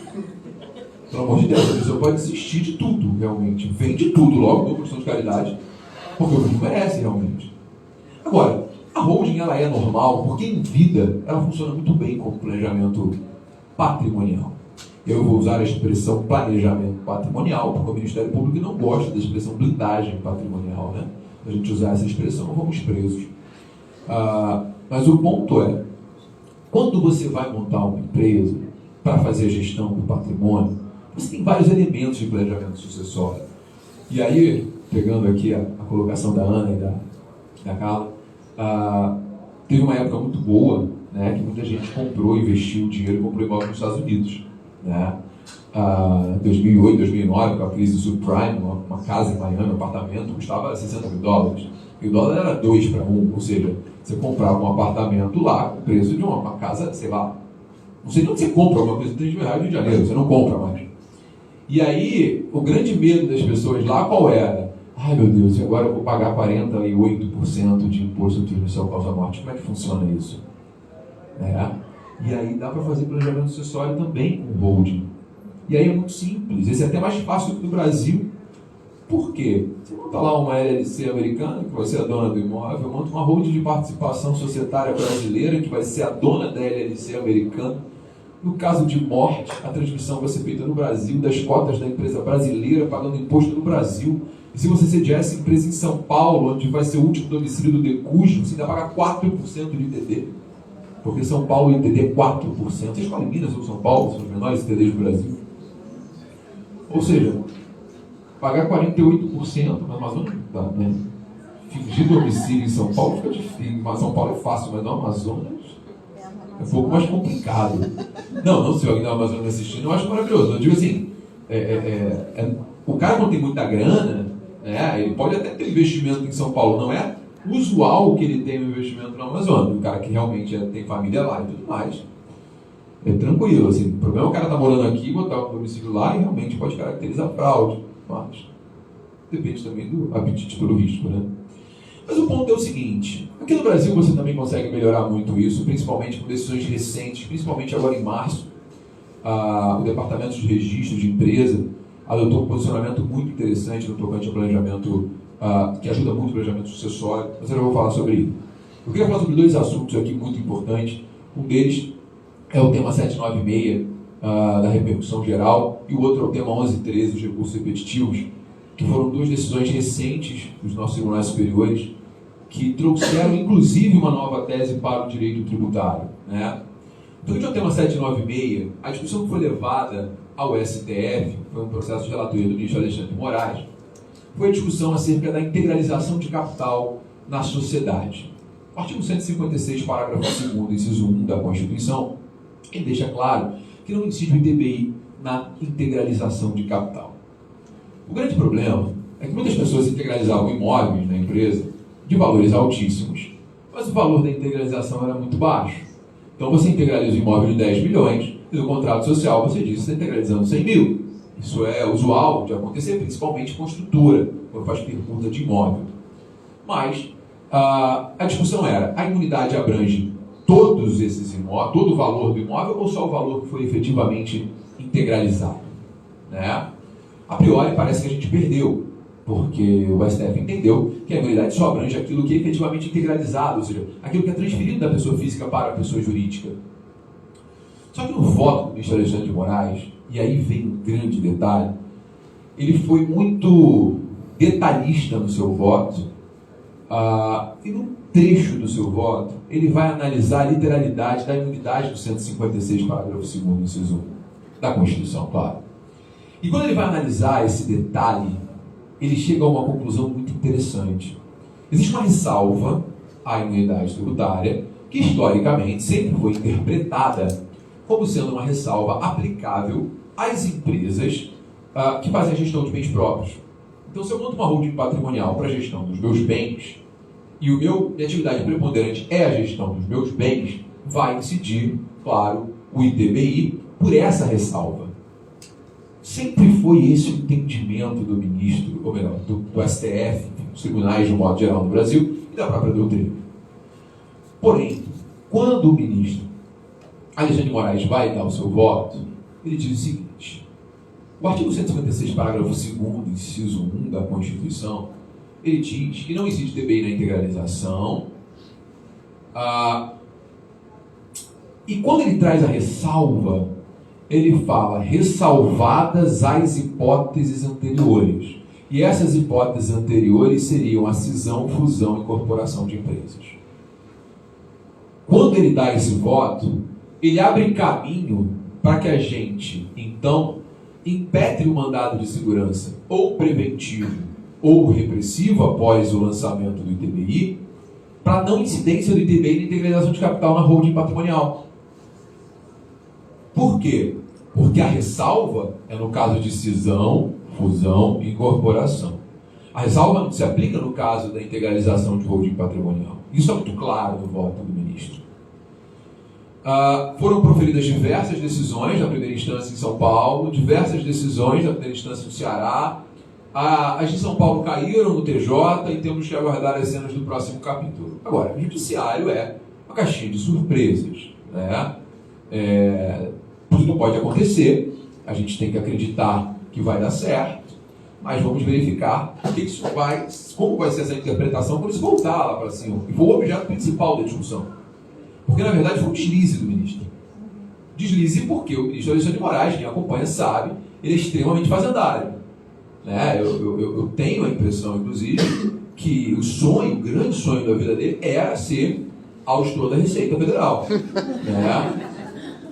Pelo amor de Deus, a pessoa pode desistir de tudo, realmente. Vende tudo logo, dou questão de caridade, porque o filho merece, realmente. Agora, a holding ela é normal, porque em vida ela funciona muito bem como planejamento patrimonial. Eu vou usar a expressão planejamento patrimonial, porque o Ministério Público não gosta da expressão blindagem patrimonial, né? A gente usar essa expressão, não vamos presos. Mas o ponto é, quando você vai montar uma empresa para fazer a gestão do patrimônio, você tem vários elementos de planejamento sucessório. E aí, pegando aqui a colocação da Ana e da Carla, teve uma época muito boa, né, que muita gente comprou, investiu dinheiro e comprou imóvel nos Estados Unidos. Né? 2008, 2009, com a crise do subprime, uma casa em Miami, um apartamento, custava $60 mil. E o dólar era 2 para 1, ou seja, você comprava um apartamento lá com o preço de uma casa, sei lá, não sei onde você compra uma coisa de 3 mil reais no Rio de Janeiro, você não compra mais. E aí, o grande medo das pessoas lá qual era? Ai meu Deus, e agora eu vou pagar 48% de imposto de transmissão causa-morte. Como é que funciona isso? E aí dá para fazer planejamento sucessório também com holding. E aí é muito simples, esse é até mais fácil do que no Brasil. Por quê? Você monta lá uma LLC americana, que vai ser a dona do imóvel, monta uma holding de participação societária brasileira, que vai ser a dona da LLC americana. No caso de morte, a transmissão vai ser feita no Brasil, das cotas da empresa brasileira, pagando imposto no Brasil. E se você sediar essa empresa em São Paulo, onde vai ser o último domicílio do decúgio, você ainda paga 4% de ITD. Porque São Paulo o ITD é 4%. Você escolhe Minas ou São Paulo, são os menores ITDs do Brasil. Ou seja, pagar 48% no Amazonas não dá, né? Fingir domicílio em São Paulo fica difícil. Mas São Paulo é fácil, mas no Amazonas é um pouco mais complicado. Não, se alguém do Amazonas assistindo, eu acho maravilhoso. Eu digo assim, o cara quando tem muita grana, né, ele pode até ter investimento em São Paulo, não é usual que ele tenha um investimento no Amazonas. O cara que realmente tem família lá e tudo mais. É tranquilo, assim. O problema é o cara estar morando aqui, botar o domicílio lá e realmente pode caracterizar fraude. Mas depende também do apetite pelo risco, né? Mas o ponto é o seguinte, aqui no Brasil você também consegue melhorar muito isso, principalmente com decisões recentes, principalmente agora em março. O Departamento de Registro de Empresa adotou um posicionamento muito interessante no tocante ao planejamento, que ajuda muito o planejamento sucessório, mas eu já vou falar sobre isso. Eu queria falar sobre 2 assuntos aqui muito importantes. Um deles é o tema 796 da repercussão geral e o outro é o tema 1113 dos recursos repetitivos, que foram 2 decisões recentes dos nossos tribunais superiores que trouxeram, inclusive, uma nova tese para o direito tributário. Né? Então, o tema 796, a discussão que foi levada ao STF, foi um processo de relatoria do ministro Alexandre de Moraes, foi a discussão acerca da integralização de capital na sociedade. O artigo 156, parágrafo 2º, inciso 1 da Constituição, ele deixa claro que não incide o ITBI na integralização de capital. O grande problema é que muitas pessoas integralizavam imóveis na empresa de valores altíssimos, mas o valor da integralização era muito baixo. Então você integraliza o imóvel de 10 milhões e no contrato social você diz que você está integralizando 100 mil. Isso é usual de acontecer, principalmente com estrutura, quando faz permuta de imóvel. Mas a discussão era, a imunidade abrange todos esses imóveis, todo o valor do imóvel ou só o valor que foi efetivamente integralizado? Né? A priori parece que a gente perdeu, porque o STF entendeu que a imunidade só abrange aquilo que é efetivamente integralizado, ou seja, aquilo que é transferido da pessoa física para a pessoa jurídica. Só que no voto do ministro Alexandre de Moraes, e aí vem um grande detalhe, ele foi muito detalhista no seu voto, e no trecho do seu voto, ele vai analisar a literalidade da imunidade do 156, parágrafo 2º, inciso 1, da Constituição, claro. E quando ele vai analisar esse detalhe, ele chega a uma conclusão muito interessante. Existe uma ressalva à imunidade tributária, que historicamente sempre foi interpretada como sendo uma ressalva aplicável às empresas que fazem a gestão de bens próprios. Então, se eu monto uma holding patrimonial para a gestão dos meus bens, e minha atividade preponderante é a gestão dos meus bens, vai incidir, claro, o ITBI por essa ressalva. Sempre foi esse o entendimento do ministro, ou melhor, do STF, dos tribunais de um modo geral no Brasil, e da própria doutrina. Porém, quando o ministro Alexandre de Moraes vai dar o seu voto, ele diz o seguinte: o artigo 156, parágrafo 2º, inciso 1 da Constituição, ele diz que não existe ITBI na integralização, e quando ele traz a ressalva, ele fala ressalvadas as hipóteses anteriores. E essas hipóteses anteriores seriam a cisão, fusão e incorporação de empresas. Quando ele dá esse voto, ele abre caminho para que a gente, então, impetre o mandado de segurança ou preventivo ou repressivo após o lançamento do ITBI, para não incidência do ITBI na integralização de capital na holding patrimonial. Por quê? Porque a ressalva é no caso de cisão, fusão e incorporação. A ressalva não se aplica no caso da integralização de holding patrimonial. Isso é muito claro no voto do ministro. Foram proferidas diversas decisões na primeira instância em São Paulo, diversas decisões na primeira instância no Ceará. As de São Paulo caíram no TJ e temos que aguardar as cenas do próximo capítulo. Agora, o judiciário é uma caixinha de surpresas, né? Tudo pode acontecer, a gente tem que acreditar que vai dar certo, mas vamos verificar como vai ser essa interpretação quando isso voltar lá para cima. E foi o objeto principal da discussão. Porque, na verdade, foi um deslize do ministro. Deslize porque o ministro Alexandre de Moraes, quem acompanha sabe, ele é extremamente fazendário. Né? Eu tenho a impressão, inclusive, que o grande sonho da vida dele era ser auditor da Receita Federal. Né?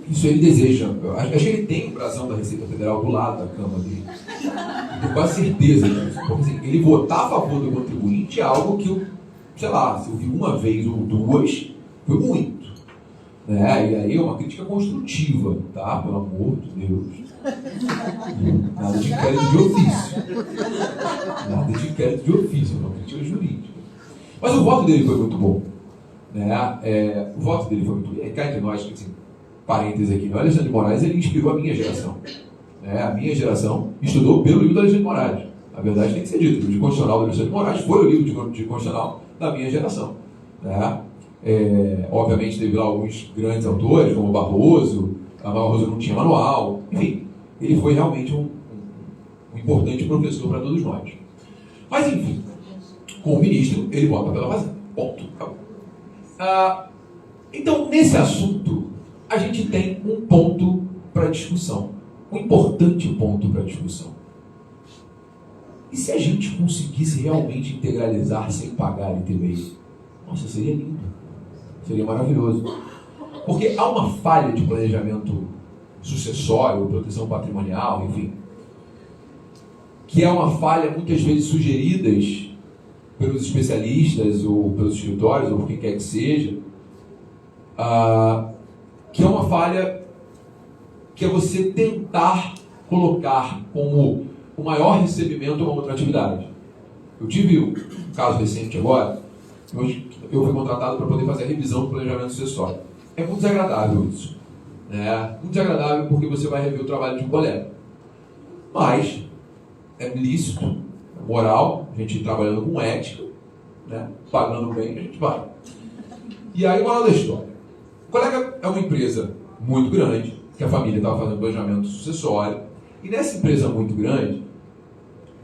Isso ele deseja. Acho que ele tem o brasão da Receita Federal do lado da cama dele. Tenho quase certeza disso. Porque assim, ele votar a favor do contribuinte é algo que eu, sei lá, se eu vi uma vez ou duas, foi muito. Né? E aí é uma crítica construtiva, tá? Pelo amor de Deus. Nada de inquérito de ofício. Nada de inquérito de ofício, uma crítica jurídica. Mas o voto dele foi muito bom. Né? O voto dele foi muito bom. Cá entre nós, assim, parênteses aqui, o Alexandre de Moraes ele inspirou a minha geração. Né? A minha geração estudou pelo livro do Alexandre de Moraes. A verdade tem que ser dito. O livro de constitucional do Alexandre de Moraes foi o livro de constitucional da minha geração. Né? Obviamente teve lá alguns grandes autores, como o Barroso. A Barroso não tinha manual. Enfim, ele foi realmente um importante professor para todos nós. Mas, enfim, com o ministro, ele vota pela fazenda. Ponto. Acabou. Então, nesse assunto, a gente tem um ponto para discussão. Um importante ponto para discussão. E se a gente conseguisse realmente integralizar sem pagar ITBI? Nossa, seria lindo. Seria maravilhoso. Porque há uma falha de planejamento sucessório, proteção patrimonial, enfim, que é uma falha muitas vezes sugeridas pelos especialistas ou pelos escritórios ou por quem quer que seja, que é uma falha que é você tentar colocar como o maior recebimento uma outra atividade. Eu tive um caso recente agora, onde eu fui contratado para poder fazer a revisão do planejamento sucessório. É muito desagradável isso. Né? Muito desagradável porque você vai rever o trabalho de um colega. Mas é lícito, é moral, a gente trabalhando com ética, né? Pagando bem, a gente vai. E aí, moral da história. O colega é uma empresa muito grande, que a família estava fazendo planejamento sucessório, e nessa empresa muito grande,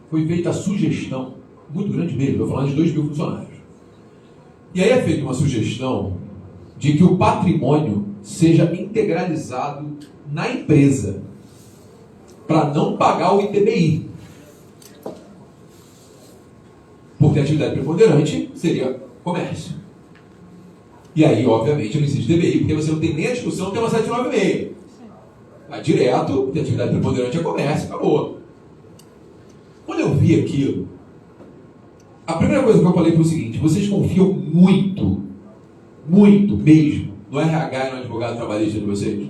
foi feita a sugestão, muito grande mesmo, estou falando de 2.000 funcionários. E aí é feita uma sugestão de que o patrimônio seja integralizado na empresa, para não pagar o ITBI. Porque a atividade preponderante seria comércio. E aí, obviamente, não existe DBI, porque você não tem nem a discussão, tem uma 796. Vai direto, porque a atividade preponderante é comércio, acabou. Quando eu vi aquilo, a primeira coisa que eu falei foi o seguinte: vocês confiam muito, muito mesmo, no RH e no advogado trabalhista de vocês?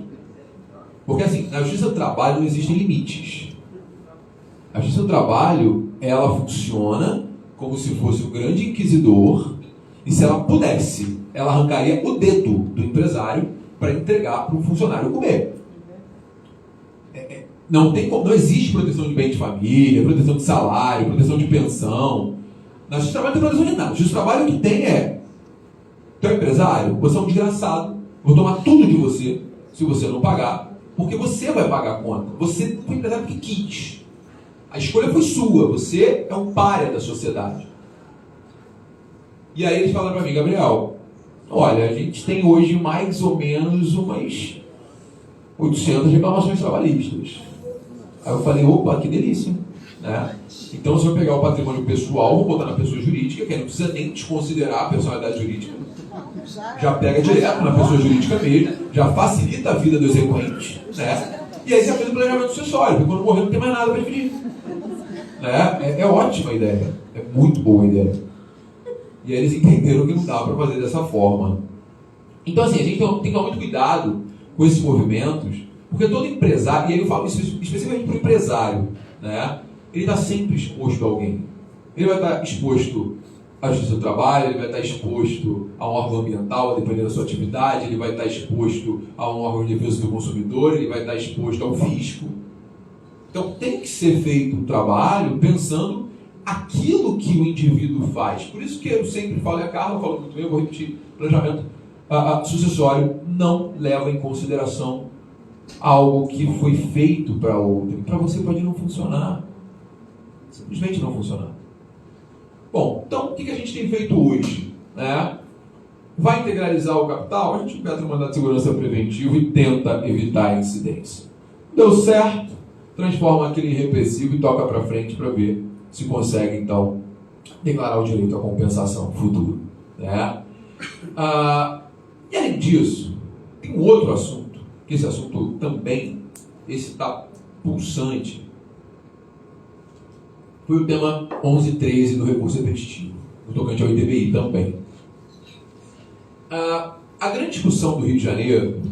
Porque assim, na justiça do trabalho não existem limites. A justiça do trabalho, ela funciona como se fosse o grande inquisidor, e se ela pudesse, ela arrancaria o dedo do empresário para entregar para o funcionário comer. Não existe proteção de bem de família, proteção de salário, proteção de pensão. Na justiça do trabalho não tem proteção de nada. Na justiça do trabalho o que tem é: tu é empresário, você é um desgraçado, vou tomar tudo de você se você não pagar, porque você vai pagar a conta. Você foi empresário porque quis. A escolha foi sua, você é um pária da sociedade. E aí eles falaram para mim: Gabriel, olha, a gente tem hoje mais ou menos umas 800 reclamações trabalhistas. Aí eu falei: opa, que delícia, né? Então, se eu pegar o patrimônio pessoal, vou botar na pessoa jurídica, que aí não precisa nem desconsiderar a personalidade jurídica. Já pega direto na pessoa jurídica mesmo, já facilita a vida do exequente, né? E aí você fez o planejamento sucessório, porque quando morrer não tem mais nada para dividir. Né? É ótima a ideia, é muito boa a ideia. E aí eles entenderam que não dá para fazer dessa forma. Então, assim, a gente tem que tomar muito cuidado com esses movimentos, porque todo empresário, e aí eu falo isso especificamente para o empresário, né? Ele está sempre exposto a alguém. Ele vai estar exposto à justiça do trabalho, ele vai estar exposto a um órgão ambiental, dependendo da sua atividade, ele vai estar exposto a um órgão de defesa do consumidor, ele vai estar exposto ao fisco. Então tem que ser feito um trabalho pensando aquilo que o indivíduo faz. Por isso que eu sempre falo, e a Carla falou muito bem, eu vou repetir: planejamento sucessório não leva em consideração algo que foi feito para outrem. Para você pode não funcionar. Simplesmente não funcionar. Bom, então o que a gente tem feito hoje? Né? Vai integralizar o capital? A gente pede um mandato de segurança preventivo e tenta evitar a incidência. Deu certo, transforma aquele em repressivo e toca para frente para ver se consegue, então, declarar o direito à compensação futuro. Né? E além disso, tem um outro assunto, que esse assunto também, esse está pulsante, foi o tema 1113 do recurso repetitivo, no tocante ao ITBI também. A grande discussão do Rio de Janeiro,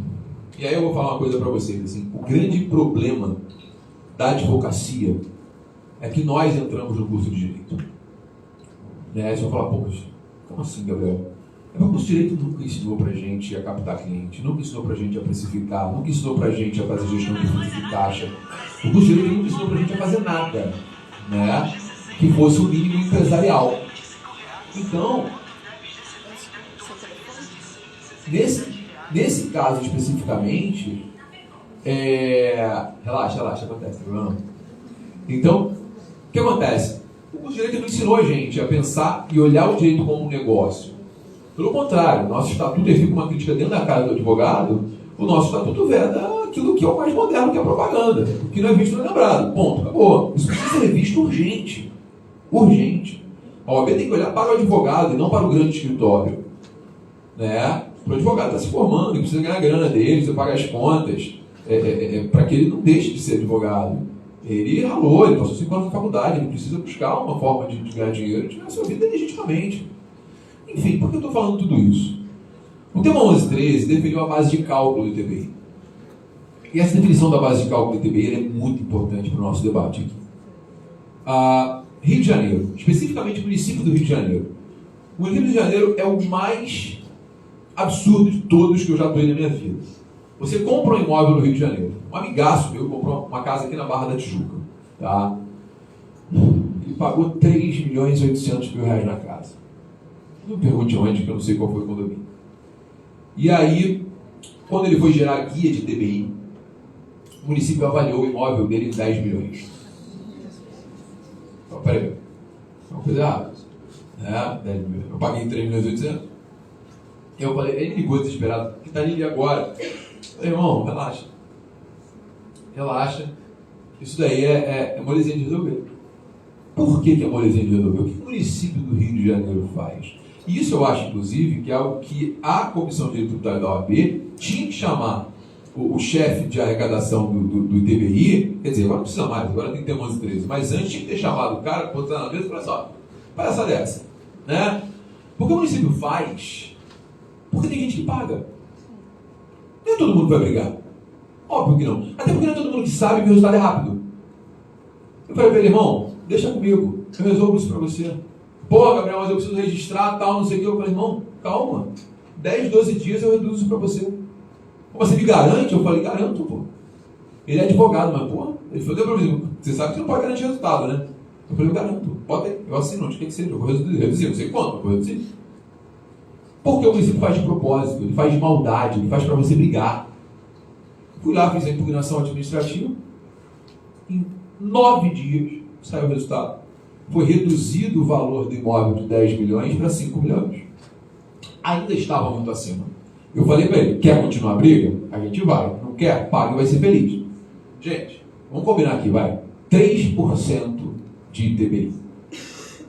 e aí eu vou falar uma coisa para vocês, assim, o grande problema da advocacia é que nós entramos no curso de Direito. Né? Você vai falar: pô, mas como assim, Gabriel? O curso de Direito nunca ensinou pra gente a captar cliente, nunca ensinou pra gente a precificar, nunca ensinou pra gente a fazer gestão de fluxo de caixa. O curso de Direito nunca ensinou pra gente a fazer nada, né? Que fosse o mínimo empresarial. Então, nesse caso especificamente, relaxa, acontece, não. Então, o que acontece? O curso de Direito não ensinou a gente a pensar e olhar o direito como um negócio. Pelo contrário, nosso estatuto, e fica uma crítica dentro da casa do advogado, o nosso estatuto veda aquilo que é o mais moderno, que é a propaganda. O que não é visto não é lembrado. Ponto, acabou. Isso precisa ser visto urgente. Urgente. A OAB tem que olhar para o advogado e não para o grande escritório. Né? O advogado está se formando, ele precisa ganhar a grana dele, precisa pagar as contas, para que ele não deixe de ser advogado. Ele ralou, ele passou 5 anos na faculdade, ele precisa buscar uma forma de ganhar dinheiro e tirar a sua vida legitimamente. Enfim, por que eu estou falando tudo isso? O tema 1113 definiu a base de cálculo do ITBI. E essa definição da base de cálculo do ITBI é muito importante para o nosso debate aqui. Rio de Janeiro, especificamente o município do Rio de Janeiro. O município do Rio de Janeiro é o mais absurdo de todos que eu já estou na minha vida. Você compra um imóvel no Rio de Janeiro. Um amigaço meu comprou uma casa aqui na Barra da Tijuca. Tá? Ele pagou 3.800.000 reais na casa. Não pergunte onde, que eu não sei qual foi o condomínio. E aí, quando ele foi gerar a guia de DBI, o município avaliou o imóvel dele em 10 milhões. Então, peraí, é uma coisa errada. 10 milhões. Eu paguei 3.800.000. Eu falei, ele ligou desesperado, que tá ali agora. Eu falei: irmão, relaxa. Relaxa. Isso daí é molezinha de resolver. Por que a Molezinha resolveu? O que o município do Rio de Janeiro faz? E isso eu acho, inclusive, que é algo que a Comissão de Direito Tributário da OAB tinha que chamar o chefe de arrecadação do ITBI, quer dizer, agora não precisa mais, agora tem que ter 11 13, mas antes tinha que ter chamado o cara, botar na mesa e falar assim, palhaçada dessa, né? Porque o município faz, porque tem gente que paga. Nem todo mundo vai brigar. Óbvio que não. Até porque não é todo mundo que sabe que o resultado é rápido. Eu falei para ele, irmão, deixa comigo, eu resolvo isso para você. Pô, Gabriel, mas eu preciso registrar, tal, não sei o que. Eu falei, irmão, calma, 10, 12 dias eu reduzo isso para você. Você me garante? Eu falei, garanto, pô. Ele é advogado, mas, pô, ele falou, deu pra mim, você sabe que você não pode garantir resultado, né? Eu falei, eu garanto, bota aí, eu assino, onde quer que seja, eu vou reduzir, não sei quanto, eu vou reduzir. Porque o município faz de propósito, ele faz de maldade, ele faz para você brigar. Fui lá, fiz a impugnação administrativa, em 9 dias saiu o resultado. Foi reduzido o valor do imóvel de 10 milhões para 5 milhões. Ainda estava muito acima. Eu falei para ele, quer continuar a briga? A gente vai. Não quer? Paga e vai ser feliz. Gente, vamos combinar aqui, vai. 3% de ITBI.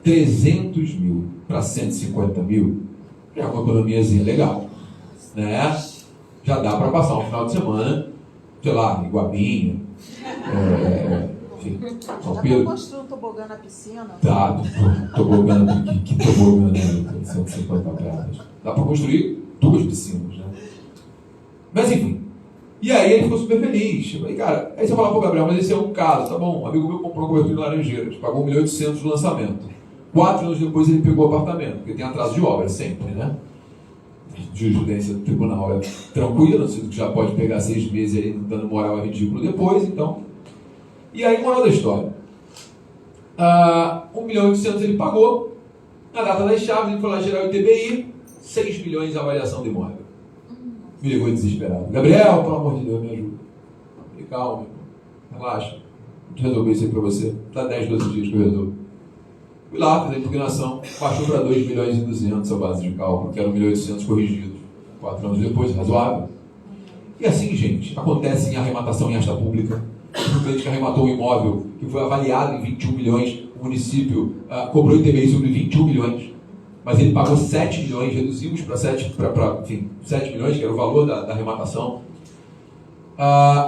300 mil para 150 mil é uma economiazinha legal. Né? Já dá para passar um final de semana, sei lá, em Guabinha, enfim, São Pedro. Dá para construir um tobogã na piscina? Tá, tobogã, que tobogã, né? 150 pedras. Dá para construir 2 piscinas, né? Mas enfim. E aí ele ficou super feliz. Eu falei, cara, aí você fala, pô, Gabriel, mas esse é um caso, tá bom? Um amigo meu comprou um cobertura de Laranjeiras, pagou 1.800.000 do lançamento. 4 anos depois ele pegou o apartamento, porque tem atraso de obra sempre, né? Jurisprudência do tribunal é tranquila, sendo que já pode pegar 6 meses aí dando moral a ridículo depois, então. E aí, moral da história. 1.800.000 ele pagou. Na data das chaves, ele foi lá gerar o ITBI, 6 milhões a avaliação do imóvel. Me ligou desesperado. Gabriel, pelo amor de Deus, me ajuda. Falei, calma, relaxa. Vou resolver isso aí pra você. Dá 10, 12 dias que eu resolvo. Fui lá, fiz a impugnação, baixou para 2.200.000 a base de cálculo, que era 1.800.000 corrigidos. 4 anos depois, razoável. E assim, gente, acontece em arrematação em asta pública. Um cliente que arrematou um imóvel que foi avaliado em 21 milhões, o município cobrou ITBI sobre 21 milhões, mas ele pagou 7 milhões, reduzimos para 7 milhões, que era o valor da arrematação.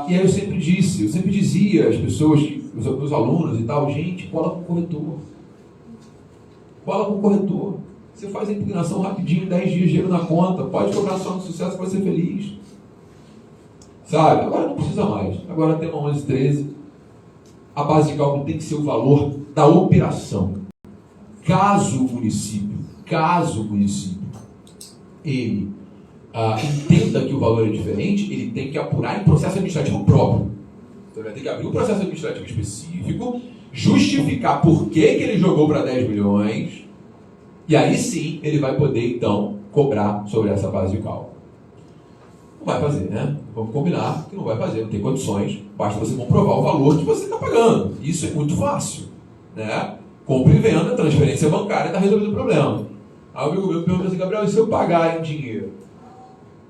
E aí eu sempre dizia às pessoas, os meus alunos e tal, gente, cola com o corretor. Cola com o corretor. Você faz a impugnação rapidinho, 10 dias, dinheiro na conta, pode cobrar só no sucesso, pode ser feliz. Sabe? Agora não precisa mais. Agora tem uma 11, 13. A base de cálculo tem que ser o valor da operação. Caso o município, ele entenda que o valor é diferente, ele tem que apurar em processo administrativo próprio. Então ele vai ter que abrir um processo administrativo específico, justificar por que ele jogou para 10 milhões, e aí sim ele vai poder, então, cobrar sobre essa base de cálculo. Não vai fazer, né? Vamos combinar que não vai fazer, não tem condições, basta você comprovar o valor que você está pagando. Isso é muito fácil, né? Compra e venda, transferência bancária, está resolvido o problema. Aí o amigo meu perguntou assim, Gabriel, e se eu pagar em dinheiro?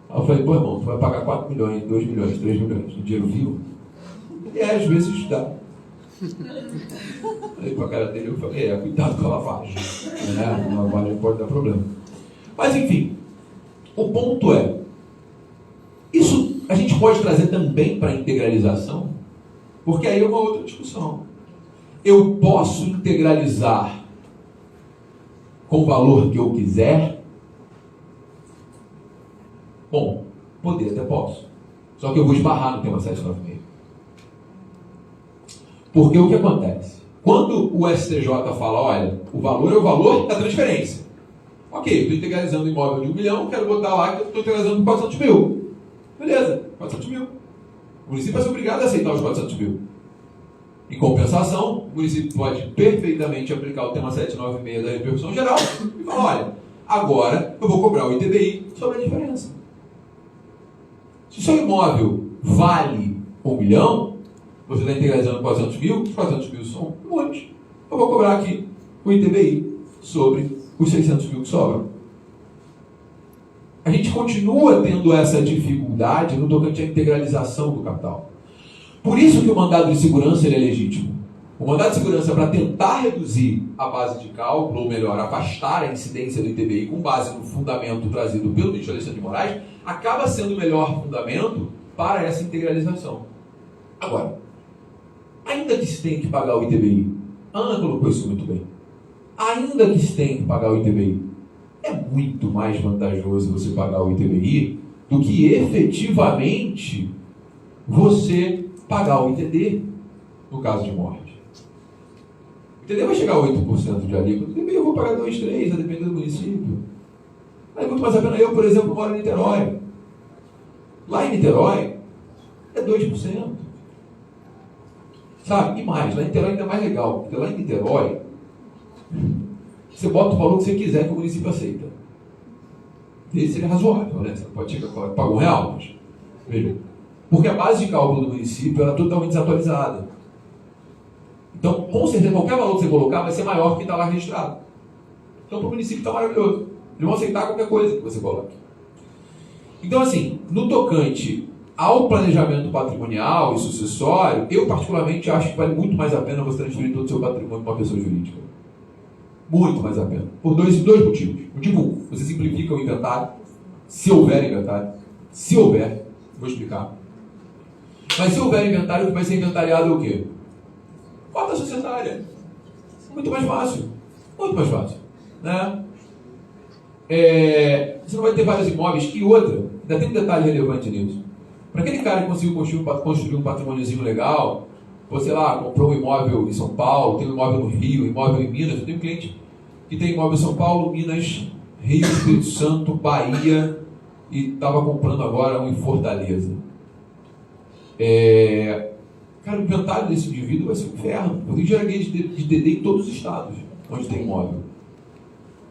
Aí eu falei, pô, irmão, tu vai pagar 4 milhões, 2 milhões, 3 milhões em dinheiro vivo? E às vezes dá. Falei com a cara dele, eu falei, cuidado com a lavagem. Né? A lavagem pode dar problema. Mas enfim, o ponto é, isso a gente pode trazer também para a integralização, porque aí é uma outra discussão. Eu posso integralizar com o valor que eu quiser? Bom, poder até posso. Só que eu vou esbarrar no tema 796. Porque o que acontece? Quando o STJ fala, olha, o valor é o valor da transferência. Ok, eu estou integralizando o imóvel de 1 milhão, quero botar lá que eu estou integralizando 400 mil. Beleza, 400 mil. O município vai ser obrigado a aceitar os 400 mil. Em compensação, o município pode perfeitamente aplicar o tema 796 da repercussão geral e falar, olha, agora eu vou cobrar o ITBI sobre a diferença. Se o seu imóvel vale 1 milhão, você está integralizando 400 mil, os 400 mil são um monte. Eu vou cobrar aqui o ITBI sobre os 600 mil que sobram. A gente continua tendo essa dificuldade no tocante à integralização do capital. Por isso que o mandado de segurança ele é legítimo. O mandado de segurança, para tentar reduzir a base de cálculo, ou melhor, afastar a incidência do ITBI com base no fundamento trazido pelo ministro Alexandre de Moraes, acaba sendo o melhor fundamento para essa integralização. Agora, ainda que se tenha que pagar o ITBI, a Ana colocou isso muito bem, ainda que se tenha que pagar o ITBI, é muito mais vantajoso você pagar o ITBI do que efetivamente você pagar o ITD no caso de morte. O ITD vai chegar a 8% de alíquota, o ITBI eu vou pagar 2, 3, a depender do município. Vale muito mais a pena. Eu, por exemplo, moro em Niterói. Lá em Niterói é 2%. Sabe? E mais, lá em Niterói ainda é mais legal, porque lá em Niterói você bota o valor que você quiser que o município aceita. Esse seria razoável, né? Você não pode chegar e falar, paga R$1, mas... Veja. Porque a base de cálculo do município ela é totalmente desatualizada. Então, com certeza, qualquer valor que você colocar vai ser maior que o que está lá registrado. Então, para o município está maravilhoso. Eles vão aceitar qualquer coisa que você coloque. Então, assim, no tocante ao planejamento patrimonial e sucessório, eu particularmente acho que vale muito mais a pena você transferir todo o seu patrimônio para uma pessoa jurídica. Muito mais a pena. Por dois motivos. Motivo 1, você simplifica o inventário, se houver inventário. Se houver, vou explicar. Mas se houver inventário, o que vai ser inventariado é o quê? Cota societária. Muito mais fácil. Muito mais fácil. Né? Você não vai ter vários imóveis. E outra, ainda tem um detalhe relevante nisso. Para aquele cara que conseguiu construir um patrimôniozinho legal, ou sei lá, comprou um imóvel em São Paulo, tem um imóvel no Rio, um imóvel em Minas. Eu tenho um cliente que tem imóvel em São Paulo, Minas, Rio, Espírito Santo, Bahia, e estava comprando agora um em Fortaleza. Cara, o inventário desse indivíduo vai ser um inferno. Eu tenho engenharia de DD em todos os estados onde tem imóvel.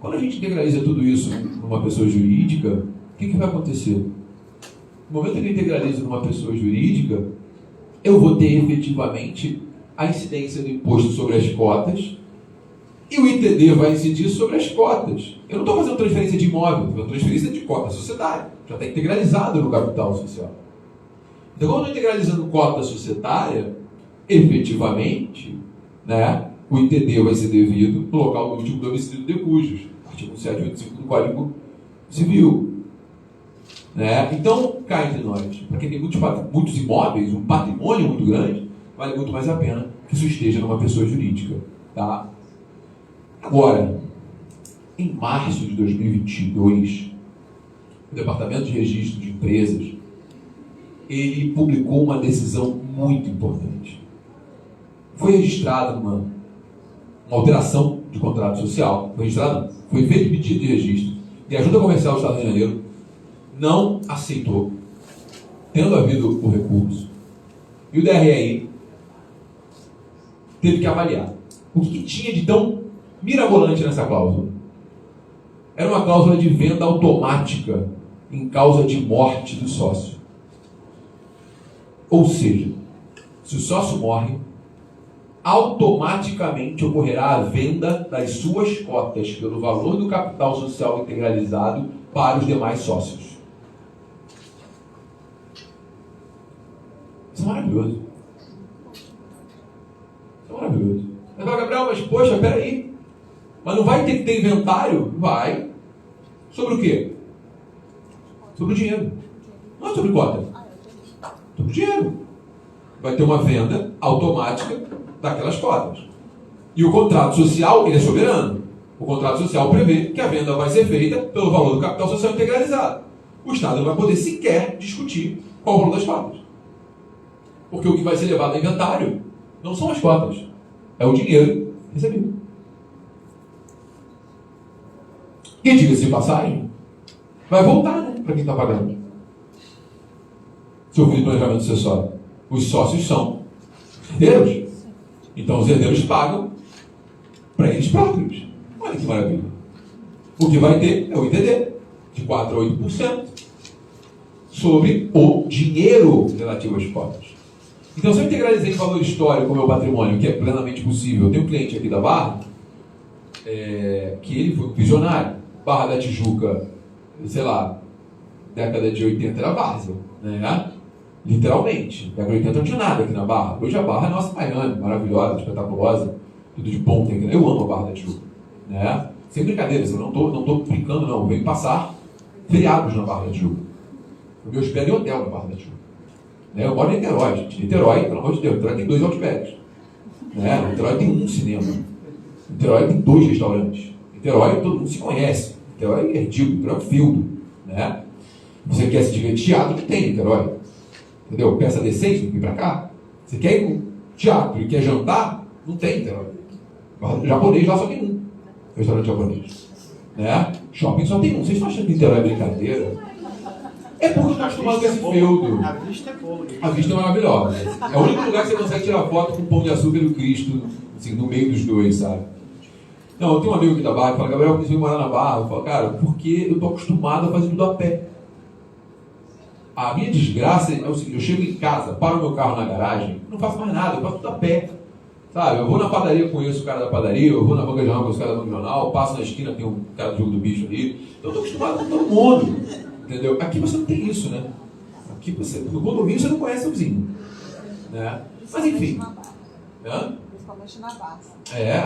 Quando a gente integraliza tudo isso numa pessoa jurídica, o que vai acontecer? No momento que eu integralizo numa pessoa jurídica, eu vou ter efetivamente a incidência do imposto sobre as cotas e o ITD vai incidir sobre as cotas. Eu não estou fazendo transferência de imóvel, estou fazendo transferência de cota societária. Já está integralizado no capital social. Então, quando eu estou integralizando cota societária, efetivamente, né, o ITD vai ser devido no local do último domicílio de cujos, artigo 785 do Código Civil. Né? Então, cá entre nós, para quem tem muitos imóveis, um patrimônio muito grande, vale muito mais a pena que isso esteja numa pessoa jurídica. Tá? Agora, em março de 2022, o Departamento de Registro de Empresas ele publicou uma decisão muito importante. Foi registrada uma alteração de contrato social, foi feito pedido de registro, e a Junta Comercial do Estado do Rio de Janeiro não aceitou, tendo havido o recurso, e o DRI teve que avaliar. O que tinha de tão mirabolante nessa cláusula? Era uma cláusula de venda automática em causa de morte do sócio. Ou seja, se o sócio morre, automaticamente ocorrerá a venda das suas cotas pelo valor do capital social integralizado para os demais sócios. Isso é maravilhoso. Isso é maravilhoso. Mas, Gabriel, mas poxa, peraí. Mas não vai ter que ter inventário? Vai. Sobre o quê? Sobre o dinheiro. Não é sobre cota. Sobre o dinheiro. Vai ter uma venda automática daquelas cotas. E o contrato social, ele é soberano. O contrato social prevê que a venda vai ser feita pelo valor do capital social integralizado. O Estado não vai poder sequer discutir qual é o valor das cotas. Porque o que vai ser levado ao inventário não são as cotas, é o dinheiro recebido. E diga-se de passagem, vai voltar, né, para quem está pagando. Se eu fiz planejamento sucessório, os sócios são herdeiros. Então os herdeiros pagam para eles próprios. Olha que maravilha. O que vai ter é o ITD, de 4% a 8%, sobre o dinheiro relativo às cotas. Então, se eu integralizei em valor histórico o meu patrimônio, que é plenamente possível, eu tenho um cliente aqui da Barra, que ele foi um visionário. Barra da Tijuca, sei lá, década de 80 era Basel, né? Literalmente. Na década de 80 não tinha nada aqui na Barra. Hoje a Barra é nossa Miami, maravilhosa, espetaculosa, tudo de bom tem aqui. Eu amo a Barra da Tijuca, né? Sem brincadeira, eu não tô brincando não. Eu venho passar feriados na Barra da Tijuca. Eu me hospedo em hotel na Barra da Tijuca. Né? Eu moro em Niterói, gente. Niterói, pelo amor de Deus, Niterói tem 2 outbacks. Né? Niterói tem 1 cinema. Niterói tem 2 restaurantes. Niterói todo mundo se conhece. Niterói é ridículo, Niterói é um filme. Né? Você quer se divertir? Teatro que tem em Niterói. Entendeu? Peça decente, tem que vir pra cá. Você quer ir no teatro e quer jantar? Não tem em Niterói. Japonês lá só tem 1. Restaurante japonês. Né? Shopping só tem 1. Vocês estão achando que Niterói é brincadeira? É porque está acostumado com esse feudo. A vista é boa. A vista é maravilhosa. É o único lugar que você consegue tirar foto com o pão de açúcar do Cristo, assim, no meio dos dois, sabe? Não, eu tenho um amigo aqui da Barra que fala, Gabriel, eu preciso morar na Barra. Eu falo, cara, porque eu estou acostumado a fazer tudo a pé. A minha desgraça é o seguinte, eu chego em casa, paro o meu carro na garagem, não faço mais nada, eu faço tudo a pé. Sabe, eu vou na padaria, conheço o cara da padaria, eu vou na banca de jornal, conheço o cara da banca de jornal, passo na esquina, tem um cara do jogo do bicho ali. Então eu estou acostumado com todo mundo. Entendeu? Aqui você não tem isso, né? Aqui você, no condomínio você não conhece o vizinho. Né? Mas enfim. Principalmente na Barra.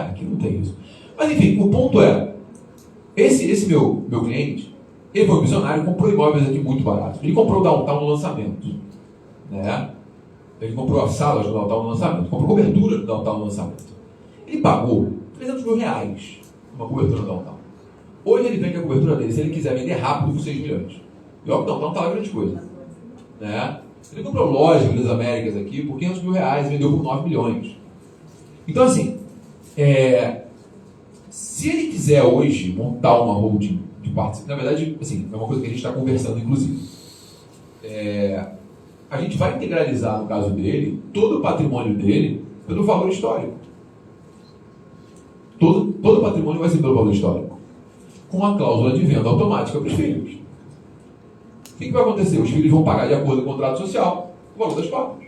Aqui não tem isso. Mas enfim, o ponto é, esse meu cliente, ele foi um visionário, comprou imóveis aqui muito baratos. Ele comprou o Downtown no lançamento. Né? Ele comprou as salas do Downtown no lançamento, comprou cobertura do Downtown no lançamento. Ele pagou R$300 mil uma cobertura do Downtown. Hoje ele vende a cobertura dele, se ele quiser vender rápido, por 6 milhões. E ó, não tá lá grande coisa. Né? Ele comprou loja nas Américas aqui por R$500 mil, vendeu por 9 milhões. Então, assim, se ele quiser hoje montar uma holding de participação, na verdade, assim, é uma coisa que a gente está conversando, inclusive. A gente vai integralizar, no caso dele, todo o patrimônio dele pelo valor histórico. Todo o patrimônio vai ser pelo valor histórico. Com a cláusula de venda automática para os filhos. O que vai acontecer? Os filhos vão pagar de acordo com o contrato social o valor das cotas.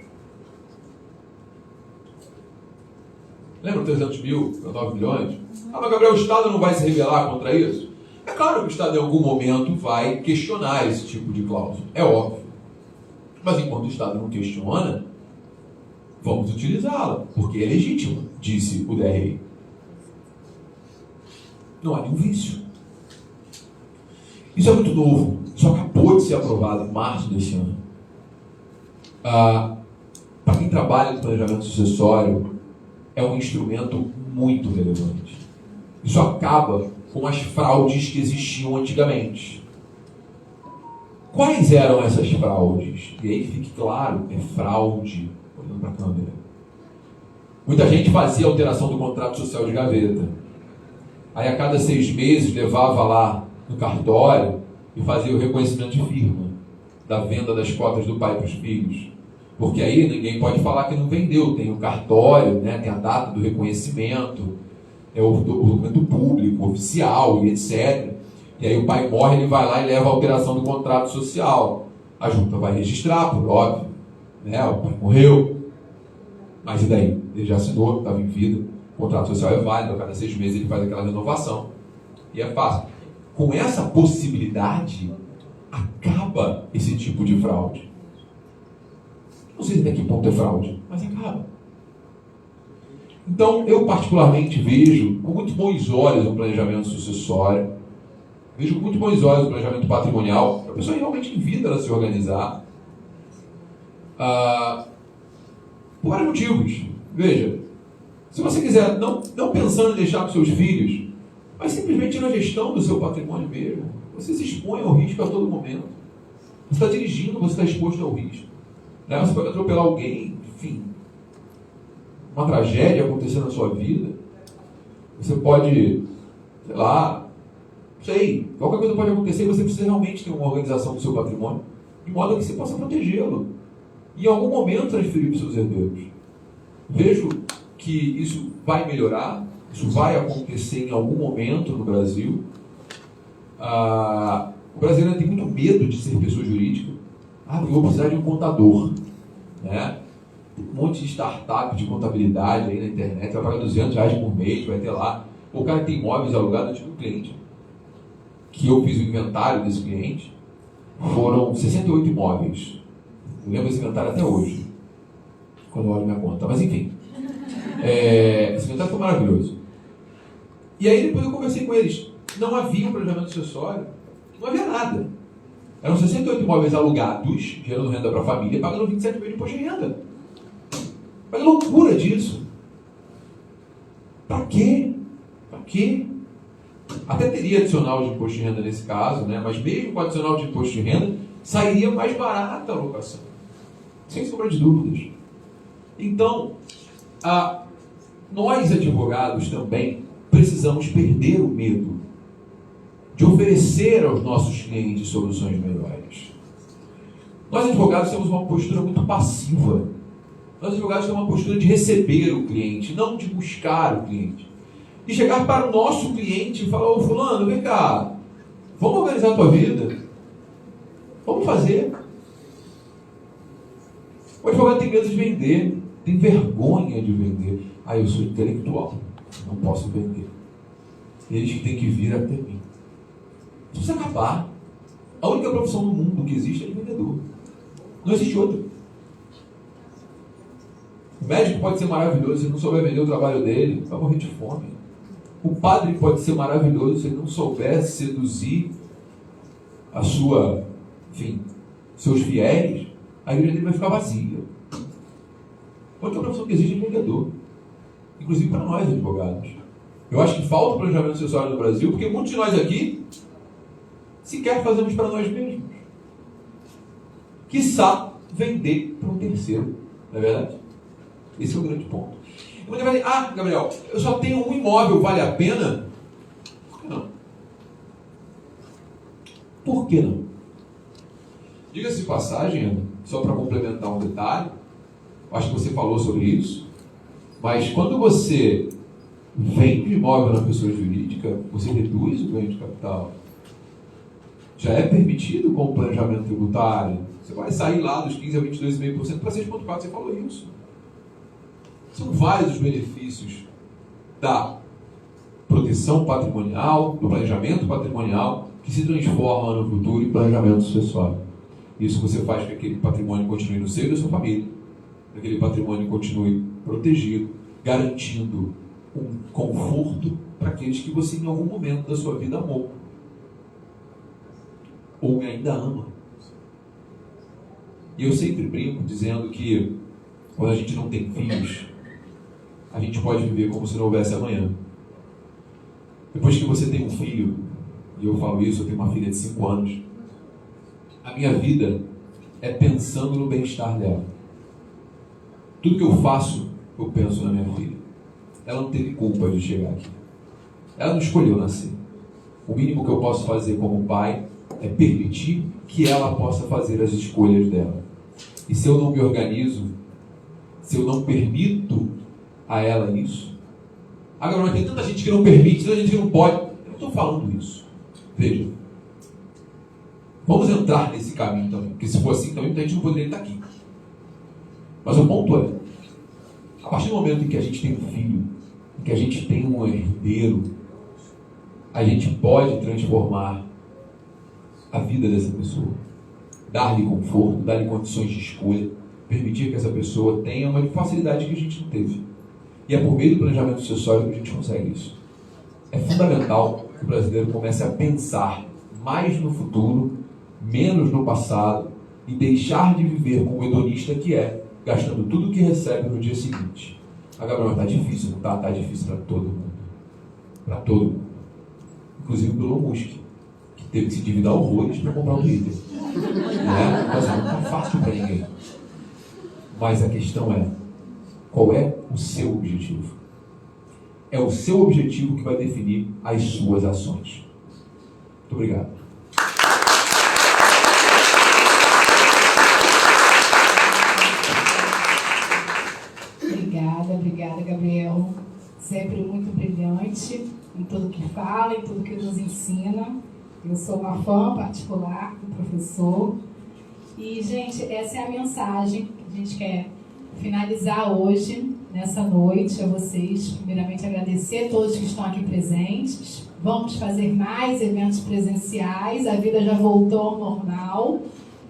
Lembra 300 mil para 9 milhões? Ah, mas Gabriel, o Estado não vai se rebelar contra isso? É claro que o Estado em algum momento vai questionar esse tipo de cláusula. É óbvio. Mas enquanto o Estado não questiona, vamos utilizá-la, porque é legítima, disse o DRI. Não há nenhum vício. Isso é muito novo. Isso acabou de ser aprovado em março desse ano. Para quem trabalha no planejamento sucessório, é um instrumento muito relevante. Isso acaba com as fraudes que existiam antigamente. Quais eram essas fraudes? E aí que fique claro, é fraude, olhando para a câmera. Muita gente fazia alteração do contrato social de gaveta. Aí a cada 6 meses levava lá no cartório e fazia o reconhecimento de firma da venda das cotas do pai para os filhos. Porque aí ninguém pode falar que não vendeu. Tem o cartório, né? Tem a data do reconhecimento, é o documento público, oficial e etc. E aí o pai morre, ele vai lá e leva a alteração do contrato social. A junta vai registrar, por óbvio. Né? O pai morreu. Mas e daí? Ele já assinou, estava em vida. O contrato social é válido, a cada 6 meses ele faz aquela renovação. E é fácil. Com essa possibilidade, acaba esse tipo de fraude. Não sei até que ponto é fraude, mas acaba. Então, eu particularmente vejo com muito bons olhos o planejamento sucessório, vejo com muito bons olhos o planejamento patrimonial, para a pessoa realmente em vida ela se organizar. Por vários motivos. Veja, se você quiser, não pensando em deixar para os seus filhos, mas simplesmente na gestão do seu patrimônio mesmo, você se expõe ao risco a todo momento. Você está dirigindo, você está exposto ao risco. Né? Você pode atropelar alguém, enfim, uma tragédia acontecer na sua vida. Você pode, sei lá, qualquer coisa pode acontecer e você precisa realmente ter uma organização do seu patrimônio, de modo que você possa protegê-lo. E em algum momento transferir para os seus herdeiros. Vejo que isso vai melhorar, isso vai acontecer em algum momento no Brasil. O brasileiro tem muito medo de ser pessoa jurídica. Eu vou precisar de um contador. Né? Tem um monte de startup de contabilidade aí na internet, vai pagar R$200 por mês, vai ter lá. O cara que tem imóveis alugados, eu tive um cliente, que eu fiz o inventário desse cliente, foram 68 imóveis. Eu lembro esse inventário até hoje, quando eu olho minha conta. Mas enfim, esse inventário foi maravilhoso. E aí depois eu conversei com eles. Não havia um planejamento sucessório, não havia nada. Eram 68 imóveis alugados, gerando renda para a família, pagando 27 mil de imposto de renda. Olha a loucura disso. Para quê? Para quê? Até teria adicional de imposto de renda nesse caso, né? Mas mesmo com adicional de imposto de renda, sairia mais barata a locação. Sem sombra de dúvidas. Então, nós advogados também precisamos perder o medo de oferecer aos nossos clientes soluções melhores. Nós advogados temos uma postura muito passiva. Nós advogados temos uma postura de receber o cliente, não de buscar o cliente. E chegar para o nosso cliente e falar: ô fulano, vem cá, vamos organizar a tua vida? Vamos fazer. O advogado tem medo de vender, tem vergonha de vender. Eu sou intelectual, não posso vender. Eles têm que vir até mim. Isso precisa acabar. A única profissão no mundo que existe é de vendedor. Não existe outra. O médico pode ser maravilhoso se ele não souber vender o trabalho dele, vai morrer de fome. O padre pode ser maravilhoso se ele não souber seduzir a sua, seus fiéis, a igreja dele vai ficar vazia. A única profissão que existe é vendedor. Inclusive para nós, advogados. Eu acho que falta planejamento sucessório no Brasil, porque muitos de nós aqui sequer fazemos para nós mesmos. Quiçá vender para um terceiro. Não é verdade? Esse é o grande ponto. E você vai dizer: Gabriel, eu só tenho um imóvel, vale a pena? Por que não? Por que não? Diga-se de passagem, Ana, só para complementar um detalhe, acho que você falou sobre isso, mas quando você vende imóvel na pessoa jurídica, você reduz o ganho de capital. Já é permitido com o planejamento tributário. Você vai sair lá dos 15% a 22,5% para 6,4%. Você falou isso. São vários os benefícios da proteção patrimonial, do planejamento patrimonial, que se transforma no futuro em planejamento sucessório. Isso você faz com que aquele patrimônio continue no seio da sua família, que aquele patrimônio continue protegido, garantindo um conforto para aqueles que você em algum momento da sua vida amou. Ou ainda ama. E eu sempre brinco dizendo que quando a gente não tem filhos, a gente pode viver como se não houvesse amanhã. Depois que você tem um filho, e eu falo isso, eu tenho uma filha de 5 anos, a minha vida é pensando no bem-estar dela. Tudo que eu faço, eu penso na minha filha. Ela não teve culpa de chegar aqui. Ela não escolheu nascer. O mínimo que eu posso fazer como pai é permitir que ela possa fazer as escolhas dela. E se eu não me organizo, se eu não permito a ela isso... Agora, tem tanta gente que não permite, tanta gente que não pode. Eu não estou falando isso. Veja. Vamos entrar nesse caminho também. Porque se for assim também, a gente não poderia estar aqui. Mas o ponto é, a partir do momento em que a gente tem um filho, em que a gente tem um herdeiro, a gente pode transformar a vida dessa pessoa. Dar-lhe conforto, dar-lhe condições de escolha, permitir que essa pessoa tenha uma facilidade que a gente não teve. E é por meio do planejamento sucessório que a gente consegue isso. É fundamental que o brasileiro comece a pensar mais no futuro, menos no passado, e deixar de viver como o hedonista que é, gastando tudo que recebe no dia seguinte. Gabriel, está difícil, não está? Está difícil para todo mundo. Para todo mundo. Inclusive pelo Elon Musk, que teve que se endividar horrores para comprar um Twitter. Mas não está fácil para ninguém. Mas a questão é, qual é o seu objetivo? É o seu objetivo que vai definir as suas ações. Muito obrigado. Obrigada, Gabriel. Sempre muito brilhante em tudo que fala, em tudo que nos ensina. Eu sou uma fã particular do professor. E, gente, essa é a mensagem que a gente quer finalizar hoje, nessa noite, a vocês. Primeiramente, agradecer a todos que estão aqui presentes. Vamos fazer mais eventos presenciais. A vida já voltou ao normal,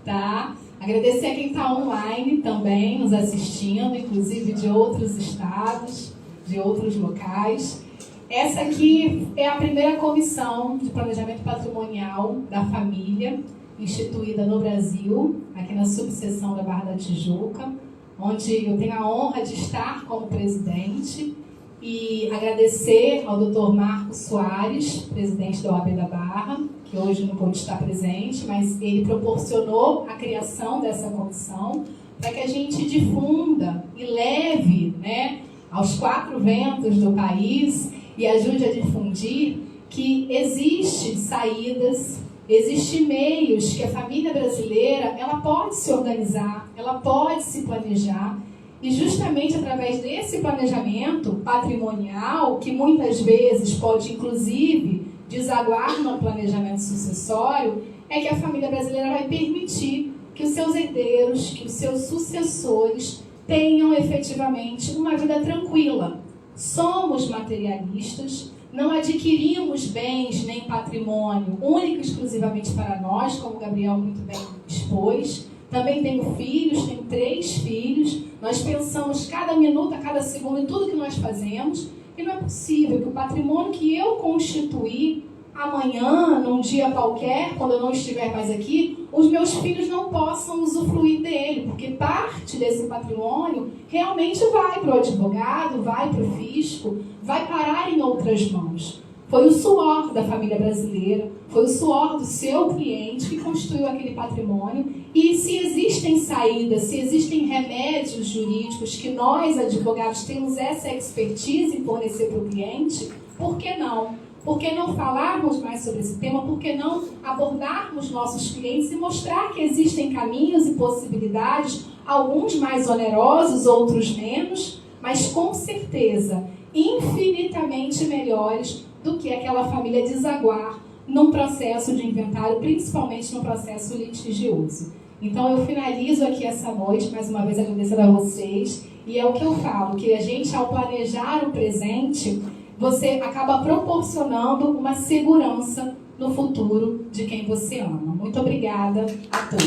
tá? Agradecer a quem está online também, nos assistindo, inclusive de outros estados, de outros locais. Essa aqui é a primeira comissão de planejamento patrimonial da família, instituída no Brasil, aqui na subseção da Barra da Tijuca, onde eu tenho a honra de estar como presidente, e agradecer ao Dr. Marcos Soares, presidente da OAB da Barra, que hoje não pôde estar presente, mas ele proporcionou a criação dessa comissão para que a gente difunda e leve, né, aos 4 ventos do país e ajude a difundir que existem saídas, existem meios que a família brasileira ela pode se organizar, ela pode se planejar, e justamente através desse planejamento patrimonial, que muitas vezes pode inclusive desaguar no planejamento sucessório, é que a família brasileira vai permitir que os seus herdeiros, que os seus sucessores tenham efetivamente uma vida tranquila. Somos materialistas, não adquirimos bens nem patrimônio único e exclusivamente para nós, como o Gabriel muito bem expôs. Também tenho filhos, tenho 3 filhos. Nós pensamos cada minuto, a cada segundo em tudo que nós fazemos. E não é possível que o patrimônio que eu constituí amanhã, num dia qualquer, quando eu não estiver mais aqui, os meus filhos não possam usufruir dele, porque parte desse patrimônio realmente vai para o advogado, vai para o fisco, vai parar em outras mãos. Foi o suor da família brasileira, foi o suor do seu cliente que construiu aquele patrimônio. E se existem saídas, se existem remédios jurídicos que nós, advogados, temos essa expertise em fornecer para o cliente, por que não? Por que não falarmos mais sobre esse tema? Por que não abordarmos nossos clientes e mostrar que existem caminhos e possibilidades, alguns mais onerosos, outros menos, mas com certeza infinitamente melhores do que aquela família desaguar num processo de inventário, principalmente no processo litigioso. Então eu finalizo aqui essa noite, mais uma vez agradecendo a vocês, e é o que eu falo, que a gente, ao planejar o presente, você acaba proporcionando uma segurança no futuro de quem você ama. Muito obrigada a todos.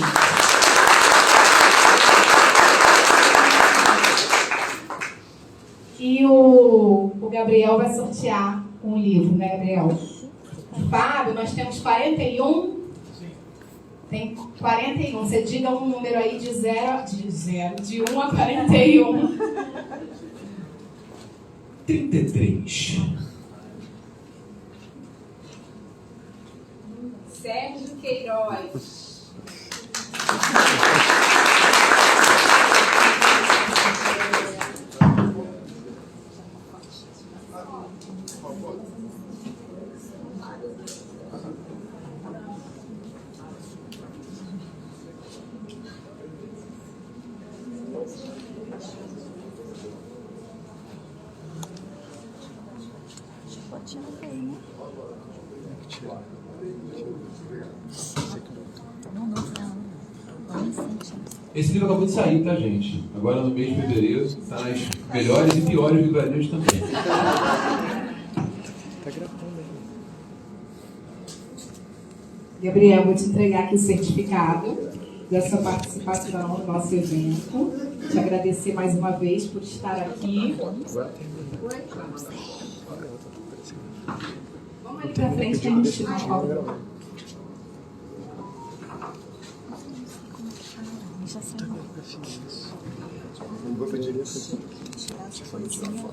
E o Gabriel vai sortear um livro, né, Gabriel? Fábio, nós temos 41. Tem 41. Você diga um número aí de 1 a 41. 33. Sérgio Queiroz. Esse livro acabou de sair, tá, gente? Agora no mês de fevereiro, está nas melhores e piores livrarias também. Gabriel, vou te entregar aqui o certificado dessa participação no nosso evento. Te agradecer mais uma vez por estar aqui. Vamos ali pra frente que a gente tirar uma foto. Já saiu. Vou pedir isso. Tirar as coisinhas.